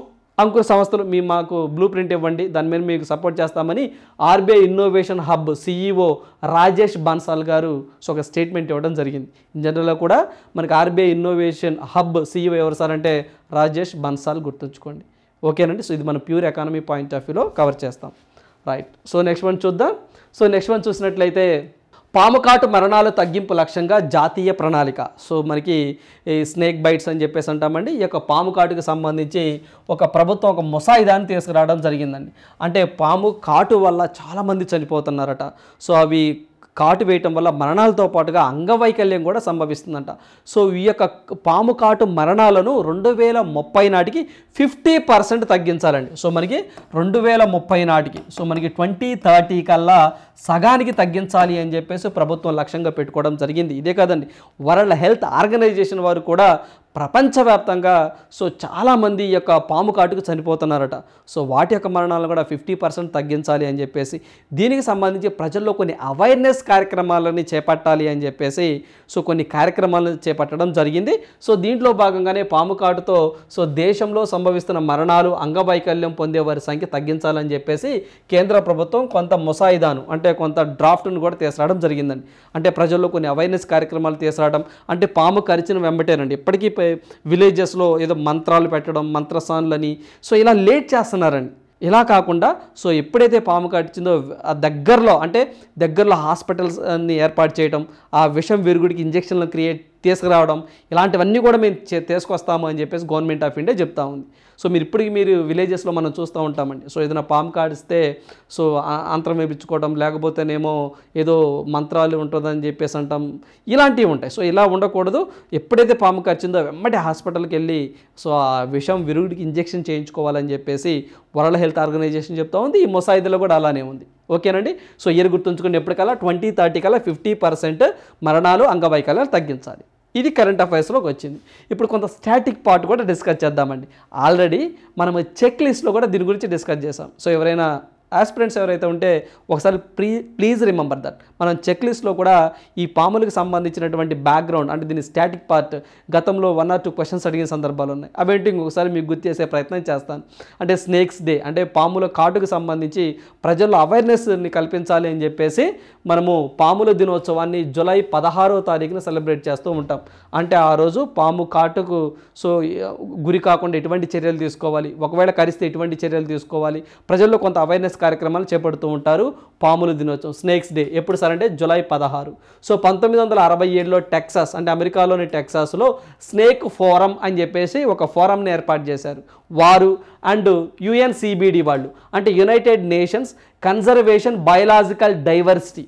అంకుర సంస్థలు మాకు బ్లూ ప్రింట్ ఇవ్వండి, దాని మీద మీకు సపోర్ట్ చేస్తామని RBI innovation hub CEO Rajesh Bansal గారు సో ఒక స్టేట్మెంట్ ఇవ్వడం జరిగింది. ఇన్ జనరల్గా కూడా మనకి ఆర్బీఐ ఇన్నోవేషన్ హబ్ సిఈఓ ఎవరు సార్ అంటే రాజేష్ బన్సాల్, గుర్తుంచుకోండి. ఓకేనండి, సో ఇది మనం ప్యూర్ ఎకానమీ పాయింట్ ఆఫ్ వ్యూలో కవర్ చేస్తాం. రైట్, సో నెక్స్ట్ వన్ చూద్దాం. సో నెక్స్ట్ వన్ చూసినట్లయితే పాము కాటు మరణాల తగ్గింపు లక్ష్యంగా జాతీయ ప్రణాళిక. సో మనకి ఈ స్నేక్ బైట్స్ అని చెప్పేసి అంటామండి. ఈ యొక్క పాము కాటుకు సంబంధించి ఒక ప్రభుత్వం ఒక ముసాయిదాన్ని తీసుకురావడం జరిగిందండి. అంటే పాము కాటు వల్ల చాలామంది చనిపోతున్నారట. సో అవి కాటు వేయటం వల్ల మరణాలతో పాటుగా అంగవైకల్యం కూడా సంభవిస్తుందంట. సో ఈ యొక్క పాము కాటు మరణాలను 2030 నాటికి 50% తగ్గించాలండి. సో మనకి 2030 నాటికి సో మనకి 2030 కల్లా సగానికి తగ్గించాలి అని చెప్పేసి ప్రభుత్వం లక్ష్యంగా పెట్టుకోవడం జరిగింది. ఇదే కాదండి, వరల్డ్ హెల్త్ ఆర్గనైజేషన్ వారు కూడా ప్రపంచవ్యాప్తంగా సో చాలామంది ఈ యొక్క పాము కాటుకు చనిపోతున్నారట. సో వాటి యొక్క మరణాలను కూడా 50% తగ్గించాలి అని చెప్పేసి దీనికి సంబంధించి ప్రజల్లో కొన్ని అవేర్నెస్ కార్యక్రమాలని చేపట్టాలి అని చెప్పేసి సో కొన్ని కార్యక్రమాలను చేపట్టడం జరిగింది. సో దీంట్లో భాగంగానే పాము కాటుతో సో దేశంలో సంభవిస్తున్న మరణాలు, అంగవైకల్యం పొందే వారి సంఖ్య తగ్గించాలని చెప్పేసి కేంద్ర ప్రభుత్వం కొంత ముసాయిదాను అంటే కొంత డ్రాఫ్ట్ను కూడా తీసుకురావడం జరిగిందండి. అంటే ప్రజల్లో కొన్ని అవేర్నెస్ కార్యక్రమాలు తీసుకురావడం, అంటే పాము కరిచిన వెంబటేనండి ఇప్పటికీ విలేజెస్లో ఏదో మంత్రాలు పెట్టడం, మంత్రసానులని సో ఇలా లేట్ చేస్తున్నారండి. ఇలా కాకుండా సో ఎప్పుడైతే పాము కరిచిందో ఆ దగ్గరలో హాస్పిటల్స్ని ఏర్పాటు చేయడం, ఆ విషం విరుగుడికి ఇంజక్షన్లు తీసుకురావడం, ఇలాంటివన్నీ కూడా మేము తీసుకొస్తాము అని చెప్పేసి గవర్నమెంట్ ఆఫ్ ఇండియా చెప్తా ఉంది. సో మీరు విలేజెస్లో మనం చూస్తూ ఉంటామండి. సో ఏదైనా పాము కాడిస్తే సో అంతరం వేయించుకోవడం, లేకపోతేనేమో ఏదో మంత్రాలు ఉంటుందని చెప్పేసి అంటాం, ఇలాంటివి ఉంటాయి. సో ఇలా ఉండకూడదు. ఎప్పుడైతే పాము కరిచిందో వెంబడి హాస్పిటల్కి వెళ్ళి సో ఆ విషం విరుగుడికి ఇంజెక్షన్ చేయించుకోవాలని చెప్పేసి వరల్డ్ హెల్త్ ఆర్గనైజేషన్ చెప్తా ఉంది. ఈ ముసాయిదాలో కూడా అలానే ఉంది. ఓకేనండి. సో ఇయర్ గుర్తుంచుకుని ఎప్పటికల్లా 2030 కల్లా 50% మరణాలు అంగవైకల్యాలు తగ్గించాలి. ఇది కరెంట్ అఫైర్స్లోకి వచ్చింది. ఇప్పుడు కొంత స్టాటిక్ పార్ట్ కూడా డిస్కస్ చేద్దామండి. ఆల్రెడీ మనం చెక్ లిస్ట్లో కూడా దీని గురించి డిస్కస్ చేసాం. సో ఎవరైనా ఆస్పిరెంట్స్ ఎవరైతే ఉంటే ఒకసారి ప్లీజ్ రిమెంబర్ దట్ మనం చెక్ లిస్ట్లో కూడా ఈ పాములకు సంబంధించినటువంటి బ్యాక్గ్రౌండ్ అంటే దీని స్టాటిక్ పార్ట్ గతంలో 1 or 2 క్వశ్చన్స్ అడిగిన సందర్భాలు ఉన్నాయి. అవేంటి ఇంకొకసారి మీకు గుర్తు చేసే ప్రయత్నం చేస్తాను. అంటే స్నేక్స్ డే అంటే పాముల కాటుకు సంబంధించి ప్రజల్లో అవేర్నెస్ని కల్పించాలి అని చెప్పేసి మనము పాముల దినోత్సవాన్ని జూలై 16వ తారీఖున సెలబ్రేట్ చేస్తూ ఉంటాం. అంటే ఆ రోజు పాము కాటుకు సో గురి కాకుండా ఎటువంటి చర్యలు తీసుకోవాలి, ఒకవేళ కరిస్తే ఎటువంటి చర్యలు తీసుకోవాలి, ప్రజల్లో కొంత అవేర్నెస్ కార్యక్రమాలు చేపడుతూ ఉంటారు. పాముల దినోత్సవం స్నేక్స్ డే ఎప్పుడు సార్ అంటే జూలై 16. సో 1967లో టెక్సాస్ అంటే అమెరికాలోని టెక్సాస్లో స్నేక్ ఫోరం అని చెప్పేసి ఒక ఫోరంని ఏర్పాటు చేశారు వారు. అండ్ UNCBD వాళ్ళు అంటే United nations conservation biological diversity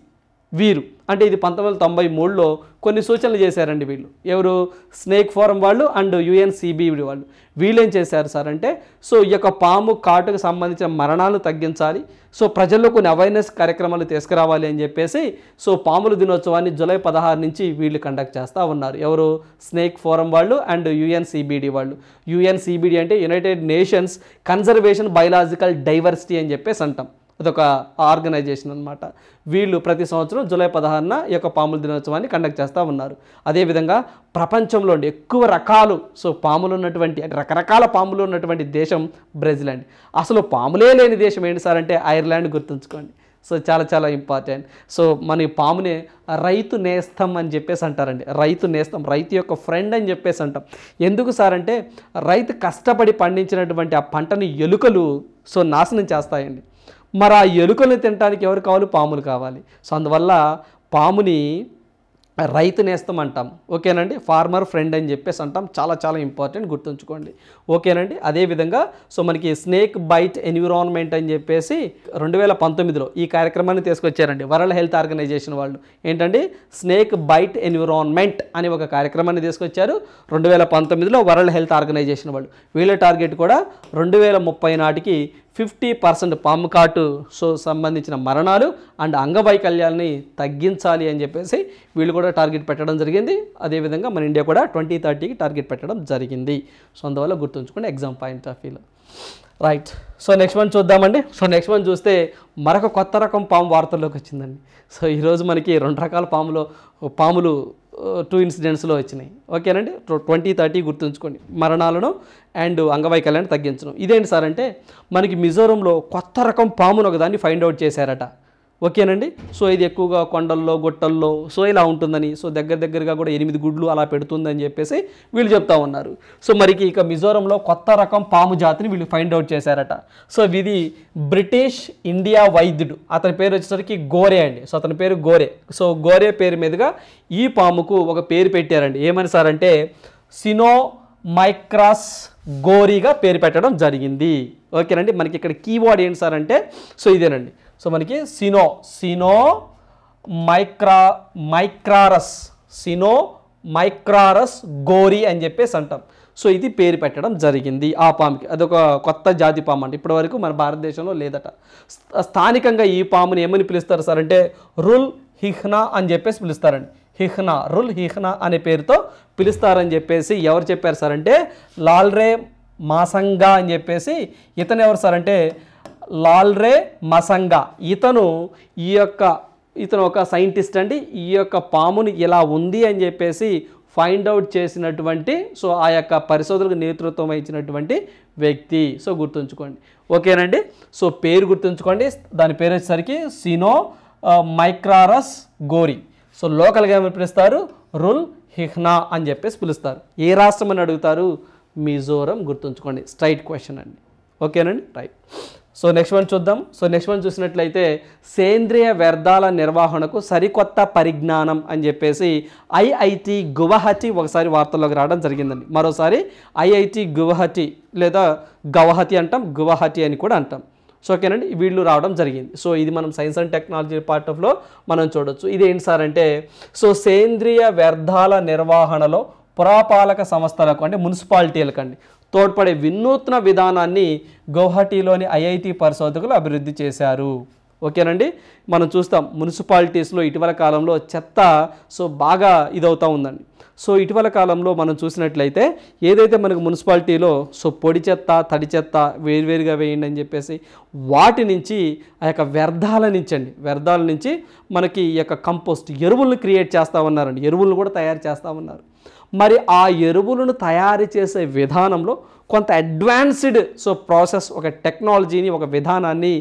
వీరు అంటే ఇది 1993లో కొన్ని సూచనలు చేశారండి వీళ్ళు. ఎవరు? స్నేక్ ఫోరం వాళ్ళు అండ్ UNCBD వాళ్ళు. వీళ్ళేం చేశారు సార్ అంటే సో ఈ యొక్క పాము కాటుకు సంబంధించిన మరణాలు తగ్గించాలి, సో ప్రజల్లో కొన్ని అవేర్నెస్ కార్యక్రమాలు తీసుకురావాలి అని చెప్పేసి సో పాముల దినోత్సవాన్ని జూలై 16 నుంచి వీళ్ళు కండక్ట్ చేస్తూ ఉన్నారు. ఎవరు? స్నేక్ ఫోరం వాళ్ళు అండ్ UNCBD వాళ్ళు. UNCBD అంటే United nations conservation biological diversity అని చెప్పేసి అంటాం. అదొక ఆర్గనైజేషన్ అనమాట. వీళ్ళు ప్రతి సంవత్సరం జూలై 16న ఈ యొక్క పాముల దినోత్సవాన్ని కండక్ట్ చేస్తూ ఉన్నారు. అదేవిధంగా ప్రపంచంలో ఎక్కువ రకాలు సో పాములు ఉన్నటువంటి రకరకాల పాములు ఉన్నటువంటి దేశం బ్రెజిల్ అండి. అసలు పాములే లేని దేశం ఏంటి సార్ అంటే ఐర్లాండ్. గుర్తుంచుకోండి. సో చాలా చాలా ఇంపార్టెంట్. సో మన పాముని రైతు నేస్తం అని చెప్పేసి అంటారండి. రైతు నేస్తం, రైతు యొక్క ఫ్రెండ్ అని చెప్పేసి అంటాం. ఎందుకు సార్ అంటే రైతు కష్టపడి పండించినటువంటి ఆ పంటని ఎలుకలు సో నాశనం చేస్తాయండి. మరి ఆ ఎలుకలను తినడానికి ఎవరు కావాలి? పాములు కావాలి. సో అందువల్ల పాముని రైతు నేస్తం అంటాం. ఓకేనండి. ఫార్మర్ ఫ్రెండ్ అని చెప్పేసి అంటాం. చాలా చాలా ఇంపార్టెంట్, గుర్తుంచుకోండి. ఓకేనండి. అదేవిధంగా సో మనకి స్నేక్ బైట్ ఎన్విరాన్మెంట్ అని చెప్పేసి 2019లో ఈ కార్యక్రమాన్ని తీసుకొచ్చారండి వరల్డ్ హెల్త్ ఆర్గనైజేషన్ వాళ్ళు. ఏంటండి? స్నేక్ బైట్ ఎన్విరాన్మెంట్ అని ఒక కార్యక్రమాన్ని తీసుకొచ్చారు 2019లో వరల్డ్ హెల్త్ ఆర్గనైజేషన్ వాళ్ళు. వీళ్ళ టార్గెట్ కూడా 2030 నాటికి 50% పాము కాటు సో సంబంధించిన మరణాలు అండ్ అంగవైకల్యాలని తగ్గించాలి అని చెప్పేసి వీళ్ళు కూడా టార్గెట్ పెట్టడం జరిగింది. అదేవిధంగా మన ఇండియా కూడా 2030కి టార్గెట్ పెట్టడం జరిగింది. సో అందువల్ల గుర్తుంచుకోండి ఎగ్జామ్ పాయింట్ ఆఫ్ వ్యూలో. రైట్. సో నెక్స్ట్ వన్ చూద్దామండి. సో నెక్స్ట్ వన్ చూస్తే మరొక కొత్త రకం పాము వార్తల్లోకి వచ్చిందండి. సో ఈరోజు మనకి 2 రకాల పాములు 2 ఇన్సిడెంట్స్లో వచ్చినాయి. ఓకేనండి. 2030 గుర్తుంచుకోండి మరణాలను అండ్ అంగవైకల్యాన్ని తగ్గించడం. ఇదేంటి సార్ అంటే మనకి మిజోరంలో కొత్త రకం పామును ఒకదాన్ని ఫైండ్ అవుట్ చేశారట. ఓకేనండి. సో ఇది ఎక్కువగా కొండల్లో గుట్టల్లో సో ఇలా ఉంటుందని, సో దగ్గరగా కూడా 8 గుడ్లు అలా పెడుతుందని చెప్పేసి వీళ్ళు చెప్తా ఉన్నారు. సో మరికి ఇక మిజోరంలో కొత్త రకం పాము జాతిని వీళ్ళు ఫైండ్ అవుట్ చేశారట. సో ఇది బ్రిటిష్ ఇండియా వైద్యుడు, అతని పేరు వచ్చేసరికి గోరే అండి. సో అతని పేరు గోరే. సో గోరే పేరు మీదుగా ఈ పాముకు ఒక పేరు పెట్టారండి. ఏమని సార్ అంటే సినోమైక్రాస్ గోరీగా పేరు పెట్టడం జరిగింది. ఓకేనండి. మనకి ఇక్కడ కీవర్డ్ ఏంటి సార్ అంటే సో ఇదేనండి. సో మనకి సినోమైక్రారస్ గోరీ అని చెప్పేసి అంటాం. సో ఇది పేరు పెట్టడం జరిగింది ఆ పాముకి. అదొక కొత్త జాతి పాము అండి. ఇప్పటివరకు మన భారతదేశంలో లేదట. స్థానికంగా ఈ పాముని ఏమని పిలుస్తారు సార్ అంటే రుల్ హిహ్నా అని చెప్పేసి పిలుస్తారండి. రుల్ హిహ్నా అనే పేరుతో పిలుస్తారని చెప్పేసి ఎవరు చెప్పారు సార్ అంటే లాల్రే మాసంగా అని చెప్పేసి. ఇతను ఎవరు సార్ అంటే లాల్రే మసంగా. ఇతను ఒక సైంటిస్ట్ అండి. ఈ యొక్క పాముని ఇలా ఉంది అని చెప్పేసి ఫైండ్ అవుట్ చేసినటువంటి సో ఆ యొక్క పరిశోధనకు నేతృత్వం వహించినటువంటి వ్యక్తి. సో గుర్తుంచుకోండి. ఓకేనండి. సో పేరు గుర్తుంచుకోండి. దాని పేరు వచ్చేసరికి సినోమైక్రారస్ గోరీ. సో లోకల్గా ఏమని పిలుస్తారు? రుల్ హిహ్నా అని చెప్పేసి పిలుస్తారు. ఏ రాష్ట్రం అని అడుగుతారు? మిజోరం. గుర్తుంచుకోండి. స్ట్రైట్ క్వశ్చన్ అండి. ఓకేనండి. రైట్. సో నెక్స్ట్ వన్ చూద్దాం. సో నెక్స్ట్ వన్ చూసినట్లయితే సేంద్రియ వ్యర్థాల నిర్వహణకు సరికొత్త పరిజ్ఞానం అని చెప్పేసి ఐఐటి గువహటి ఒకసారి వార్తల్లోకి రావడం జరిగిందండి. మరోసారి ఐఐటి గువహటి లేదా గౌహతి అంటాం, గువహటి అని కూడా అంటాం. సో ఓకేనండి, వీళ్ళు రావడం జరిగింది. సో ఇది మనం సైన్స్ అండ్ టెక్నాలజీ పార్ట్ ఆఫ్లో మనం చూడొచ్చు. ఇది ఏంటి సార్ అంటే సో సేంద్రియ వ్యర్థాల నిర్వహణలో పురపాలక సంస్థలకు అంటే మున్సిపాలిటీలకు అండి తోడ్పడే వినూత్న విధానాన్ని గౌహటిలోని ఐఐటి పరిశోధకులు అభివృద్ధి చేశారు. ఓకేనండి, మనం చూస్తాం మున్సిపాలిటీస్లో ఇటీవల కాలంలో చెత్త సో బాగా ఇదవుతూ ఉందండి. సో ఇటీవల కాలంలో మనం చూసినట్లయితే ఏదైతే మనకు మున్సిపాలిటీలో సో పొడి చెత్త తడి చెత్త వేరువేరుగా వేయండి అని చెప్పేసి వాటి నుంచి ఆ యొక్క వ్యర్థాల నుంచి మనకి ఈ యొక్క కంపోస్ట్ ఎరువులను క్రియేట్ చేస్తూ ఉన్నారండి. ఎరువులను కూడా తయారు చేస్తూ ఉన్నారు. మరి ఆ ఎరువులను తయారు చేసే విధానంలో కొంత అడ్వాన్స్డ్ సో ప్రాసెస్, ఒక టెక్నాలజీని, ఒక విధానాన్ని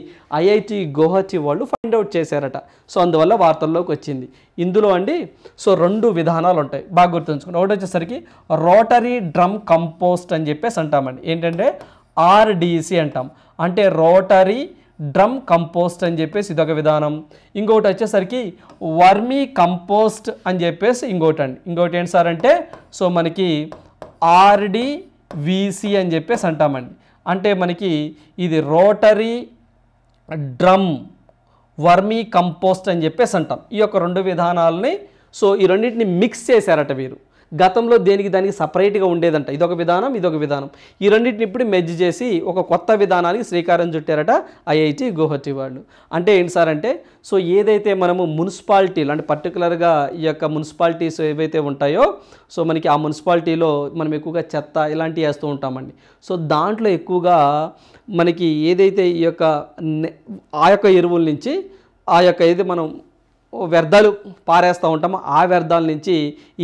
ఐఐటి గౌహతి వాళ్ళు ఫైండ్ అవుట్ చేశారట. సో అందువల్ల వార్తల్లోకి వచ్చింది. ఇందులో అండి సో 2 విధానాలు ఉంటాయి, బాగా గుర్తుంచుకోండి. ఒకటి వచ్చేసరికి రోటరీ డ్రమ్ కంపోస్ట్ అని చెప్పేసి అంటామండి. ఏంటంటే ఆర్డిసి అంటాం, అంటే రోటరీ డ్రమ్ కంపోస్ట్ అని చెప్పేసి ఇదొక విధానం. ఇంకొకటి వచ్చేసరికి వర్మీ కంపోస్ట్ అని చెప్పేసి ఇంకోటి ఏంటి సార్ అంటే సో మనకి ఆర్డివిసి అని చెప్పేసి అంటామండి. అంటే మనకి ఇది రోటరీ డ్రమ్ వర్మీ కంపోస్ట్ అని చెప్పేసి అంటాం. ఈ యొక్క 2 విధానాలని సో ఈ రెండింటిని మిక్స్ చేశారట వీరు. గతంలో దానికి సపరేట్గా ఉండేదంట, ఇదొక విధానం ఇదొక విధానం. ఈ రెండింటిని ఇప్పుడు మెర్జ్ చేసి ఒక కొత్త విధానానికి శ్రీకారం చుట్టారట ఐఐటి గౌహతి వాళ్ళు. అంటే ఏంటి సార్ అంటే సో ఏదైతే మనము మున్సిపాలిటీలు అంటే పర్టికులర్గా ఈ యొక్క మున్సిపాలిటీస్ ఏవైతే ఉంటాయో సో మనకి ఆ మున్సిపాలిటీలో మనం ఎక్కువగా చెత్త ఇలాంటివి వేస్తూ ఉంటామండి. సో దాంట్లో ఎక్కువగా మనకి ఏదైతే ఈ యొక్క ఆ యొక్క ఎరువుల నుంచి ఆ యొక్క ఏది మనం వ్యర్థాలు పారేస్తూ ఉంటామో ఆ వ్యర్థాల నుంచి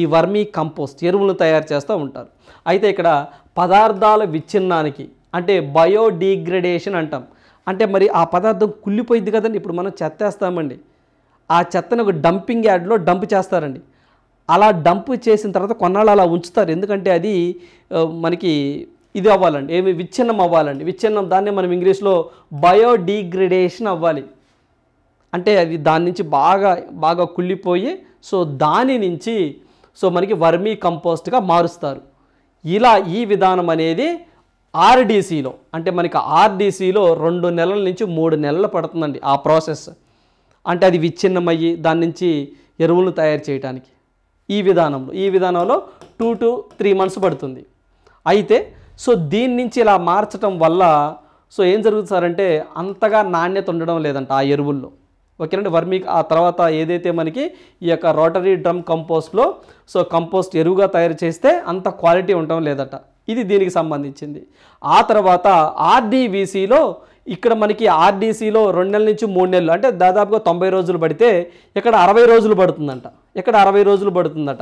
ఈ వర్మీ కంపోస్ట్ ఎరువులను తయారు చేస్తూ ఉంటారు. అయితే ఇక్కడ పదార్థాల విచ్ఛిన్నానికి అంటే బయోడిగ్రేడేషన్ అంటాం. అంటే మరి ఆ పదార్థం కుళ్ళిపోయింది కదండి. ఇప్పుడు మనం చెత్త వేస్తామండి, ఆ చెత్తను ఒక డంపింగ్ యార్డ్లో డంప్ చేస్తారండి. అలా డంప్ చేసిన తర్వాత కొన్నాళ్ళు అలా ఉంచుతారు, ఎందుకంటే అది మనకి ఇది అవ్వాలండి, విచ్ఛిన్నం అవ్వాలండి. విచ్ఛిన్నం దాన్నే మనం ఇంగ్లీష్లో బయోడిగ్రేడేషన్ అవ్వాలి. అంటే అది దాని నుంచి బాగా కుళ్ళిపోయి సో దాని నుంచి సో మనకి వర్మీ కంపోస్ట్గా మారుస్తారు. ఇలా ఈ విధానం అనేది ఆర్డీసీలో అంటే మనకి ఆర్డీసీలో 2 నెలల నుంచి 3 నెలలు పడుతుందండి ఆ ప్రాసెస్. అంటే అది విచ్ఛిన్నమయ్యి దాని నుంచి ఎరువులను తయారు చేయడానికి ఈ విధానంలో 2 to 3 months పడుతుంది. అయితే సో దీని నుంచి ఇలా మార్చడం వల్ల సో ఏం జరుగుతుంది సార్ అంటే అంతగా నాణ్యత ఉండడం లేదంట ఆ ఎరువుల్లో. ఓకేనండి, వర్మీ ఆ తర్వాత ఏదైతే మనకి ఈ యొక్క రోటరీ డ్రమ్ కంపోస్ట్లో సో కంపోస్ట్ ఎరువుగా తయారు చేస్తే అంత క్వాలిటీ ఉండడం లేదట. ఇది దీనికి సంబంధించింది. ఆ తర్వాత ఆర్డీవీసీలో ఇక్కడ మనకి ఆర్డీసీలో 2 నెలల నుంచి 3 నెలలు అంటే దాదాపుగా 90 రోజులు పడితే ఇక్కడ 60 రోజులు పడుతుందట.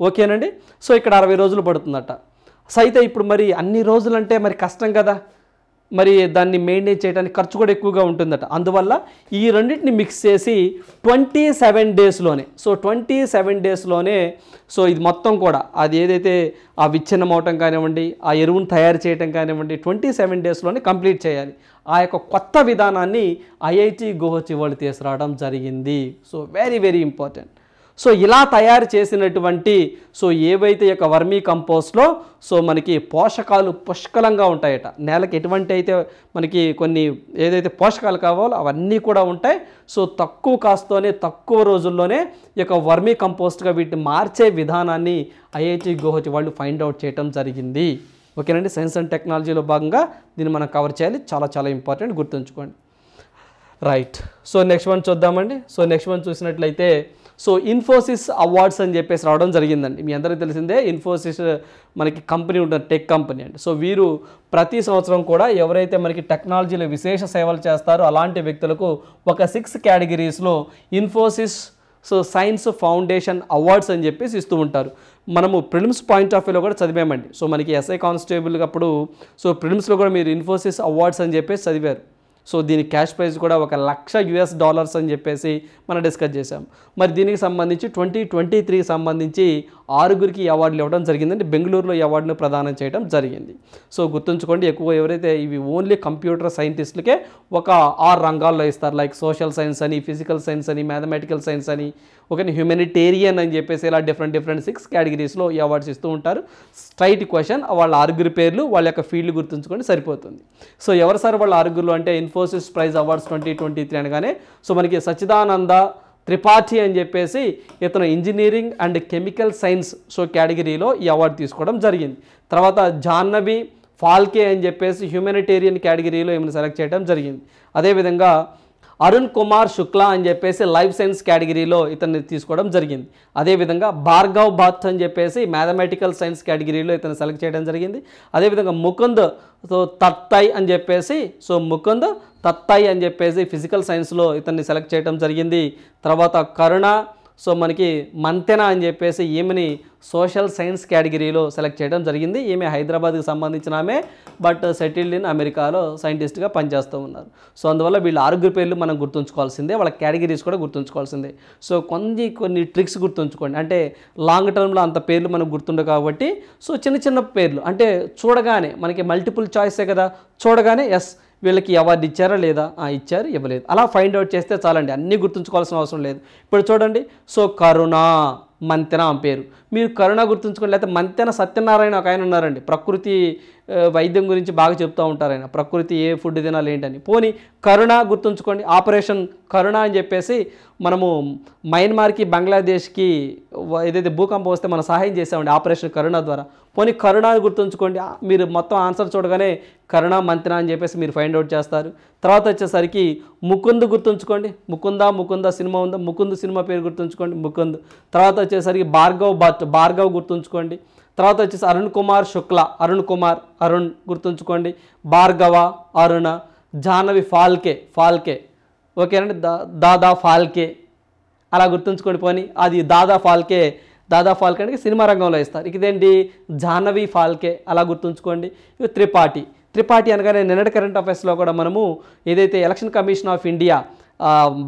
ఓకేనండి, సో ఇక్కడ 60 రోజులు పడుతుందట. సో అయితే ఇప్పుడు మరి అన్ని రోజులు అంటే మరి కష్టం కదా, మరి దాన్ని మెయింటైన్ చేయడానికి ఖర్చు కూడా ఎక్కువగా ఉంటుందట. అందువల్ల ఈ రెండింటిని మిక్స్ చేసి 27 డేస్లోనే సో 27 డేస్లోనే సో ఇది మొత్తం కూడా అది ఏదైతే ఆ విచ్ఛిన్నం అవటం కానివ్వండి, ఆ ఎరువును తయారు చేయటం కానివ్వండి 27 డేస్లోనే కంప్లీట్ చేయాలి. ఆ యొక్క కొత్త విధానాన్ని ఐఐటి గౌహతి వాళ్ళు తీసుకురావడం జరిగింది. So very very important. So ఇలా తయారు చేసినటువంటి సో ఏవైతే యొక్క వర్మీ కంపోస్ట్లో సో మనకి పోషకాలు పుష్కలంగా ఉంటాయట. నేలకి ఎటువంటి అయితే మనకి కొన్ని ఏదైతే పోషకాలు కావాలో అవన్నీ కూడా ఉంటాయి. సో తక్కువ కాస్తోనే తక్కువ రోజుల్లోనే ఈ యొక్క వర్మీ కంపోస్ట్గా వీటిని మార్చే విధానాన్ని ఐఐటి గౌహతి వాళ్ళు ఫైండ్ అవుట్ చేయడం జరిగింది. ఓకేనండి, సైన్స్ అండ్ టెక్నాలజీలో భాగంగా దీన్ని మనం కవర్ చేయాలి, చాలా చాలా ఇంపార్టెంట్, గుర్తుంచుకోండి. రైట్, సో నెక్స్ట్ వన్ చూద్దామండి. సో నెక్స్ట్ వన్ చూసినట్లయితే సో ఇన్ఫోసిస్ అవార్డ్స్ అని చెప్పేసి రావడం జరిగిందండి. మీ అందరికీ తెలిసిందే ఇన్ఫోసిస్ మనకి కంపెనీ ఉంటుంది, టెక్ కంపెనీ అండి. సో వీరు ప్రతి సంవత్సరం కూడా ఎవరైతే మనకి టెక్నాలజీలో విశేష సేవలు చేస్తారో అలాంటి వ్యక్తులకు ఒక 6 కేటగిరీస్లో Infosys so science foundation awards అని చెప్పేసి ఇస్తూ ఉంటారు. మనము ప్రిలిమ్స్ పాయింట్ ఆఫ్ వ్యూలో కూడా చదివామండి. సో మనకి ఎస్ఐ కానిస్టేబుల్ అప్పుడు సో ప్రిలిమ్స్లో కూడా మీరు ఇన్ఫోసిస్ అవార్డ్స్ అని చెప్పేసి చదివారు. సో దీని క్యాష్ ప్రైజ్ కూడా $1,00,000 అని చెప్పేసి మనం డిస్కస్ చేసాం. మరి దీనికి సంబంధించి 2023 సంబంధించి 6గురికి ఈ అవార్డులు ఇవ్వడం జరిగిందండి. బెంగళూరులో ఈ అవార్డును ప్రదానం చేయడం జరిగింది. సో గుర్తుంచుకోండి, ఎక్కువ ఎవరైతే ఇవి ఓన్లీ కంప్యూటర్ సైంటిస్టులకే ఒక 6 రంగాల్లో ఇస్తారు. లైక్ సోషల్ సైన్స్ అని, ఫిజికల్ సైన్స్ అని, మ్యాథమెటికల్ సైన్స్ అని, ఓకే, హ్యూమనిటేరియన్ అని చెప్పేసి ఇలా డిఫరెంట్ 6 కేటగిరీస్లో ఈ అవార్డ్స్ ఇస్తూ ఉంటారు. స్ట్రైట్ క్వశ్చన్, వాళ్ళ 6గురి పేర్లు, వాళ్ళ యొక్క ఫీల్డ్ గుర్తుంచుకొని సరిపోతుంది. సో ఎవరు సార్ వాళ్ళ 6గురు అంటే ఇన్ఫోసిస్ ప్రైజ్ అవార్డ్స్ 2023 అనగానే సో మనకి సచ్చిదానంద త్రిపాఠి అని చెప్పేసి ఇతను engineering and chemical science so కేటగిరీలో ఈ అవార్డు తీసుకోవడం జరిగింది. తర్వాత జాహ్నవి ఫాల్కే అని చెప్పేసి హ్యూమనిటేరియన్ కేటగిరీలో ఏమైనా సెలెక్ట్ చేయడం జరిగింది. అదేవిధంగా అరుణ్ కుమార్ శుక్లా అని చెప్పేసి లైఫ్ సైన్స్ కేటగిరీలో ఇతన్ని తీసుకోవడం జరిగింది. అదేవిధంగా భార్గవ్ భట్ అని చెప్పేసి మ్యాథమెటికల్ సైన్స్ కేటగిరీలో ఇతను సెలెక్ట్ చేయడం జరిగింది. అదేవిధంగా ముకుంద్ తత్తై అని చెప్పేసి ముకుంద్ తత్తై అని చెప్పేసి ఫిజికల్ సైన్స్లో ఇతన్ని సెలెక్ట్ చేయడం జరిగింది. తర్వాత కరుణ మనకి మంతెన అని చెప్పేసి ఈమెని సోషల్ సైన్స్ కేటగిరీలో సెలెక్ట్ చేయడం జరిగింది. ఈమె హైదరాబాద్కి సంబంధించిన ఆమె, బట్ సెటిల్డ్ ఇన్ అమెరికాలో సైంటిస్ట్గా పనిచేస్తూ ఉన్నారు. సో అందువల్ల వీళ్ళ 6గురి పేర్లు మనం గుర్తుంచుకోవాల్సిందే, వాళ్ళ కేటగిరీస్ కూడా గుర్తుంచుకోవాల్సిందే. సో కొన్ని ట్రిక్స్ గుర్తుంచుకోండి. అంటే లాంగ్ టర్మ్లో అంత పేర్లు మనకు గుర్తుండవు కాబట్టి చిన్న పేర్లు అంటే చూడగానే మనకి మల్టిపుల్ చాయిసే కదా, చూడగానే ఎస్ వీళ్ళకి అవార్డు ఇచ్చారా లేదా, ఇచ్చారు, ఇవ్వలేదు, అలా ఫైండ్ అవుట్ చేస్తే చాలండి, అన్నీ గుర్తుంచుకోవాల్సిన అవసరం లేదు. ఇప్పుడు చూడండి, కరుణ మంతెన పేరు, మీరు కరుణ గుర్తుంచుకోండి. లేకపోతే మంతెన సత్యనారాయణ ఒక ఆయన ఉన్నారండి, ప్రకృతి వైద్యం గురించి బాగా చెప్తూ ఉంటారు ఆయన, ప్రకృతి ఏ ఫుడ్ తినాలి ఏంటని. పోనీ కరుణ గుర్తుంచుకోండి, ఆపరేషన్ కరుణ అని చెప్పేసి మనము మయన్మార్కి బంగ్లాదేశ్కి ఏదైతే భూకంపం వస్తే మనం సహాయం చేసామండి ఆపరేషన్ కరుణ ద్వారా. పోనీ కరుణ గుర్తుంచుకోండి, మీరు మొత్తం ఆన్సర్ చూడగానే కరుణ మంతెన అని చెప్పేసి మీరు ఫైండ్ అవుట్ చేస్తారు. తర్వాత వచ్చేసరికి ముకుంద్ గుర్తుంచుకోండి, ముకుంద సినిమా ఉందా, ముకుంద్ సినిమా పేరు గుర్తుంచుకోండి, ముకుంద్. తర్వాత వచ్చేసరికి భార్గవ్ భట్, భార్గవ్ గుర్తుంచుకోండి. తర్వాత వచ్చేసి అరుణ్ కుమార్ శుక్లా, అరుణ్ గుర్తుంచుకోండి. భార్గవ, అరుణ. జాహ్నవి ఫాల్కే ఓకేనండి, దాదా ఫాల్కే అలా గుర్తుంచుకోండి. పోనీ అది దాదా ఫాల్కే అంటే సినిమా రంగంలో ఇస్తారు. ఇదేంటి జాహ్నవి ఫాల్కే అలా గుర్తుంచుకోండి. ఇక త్రిపాఠి అనగానే నిన్నటి కరెంట్ అఫైర్స్లో కూడా మనము ఏదైతే election commission of India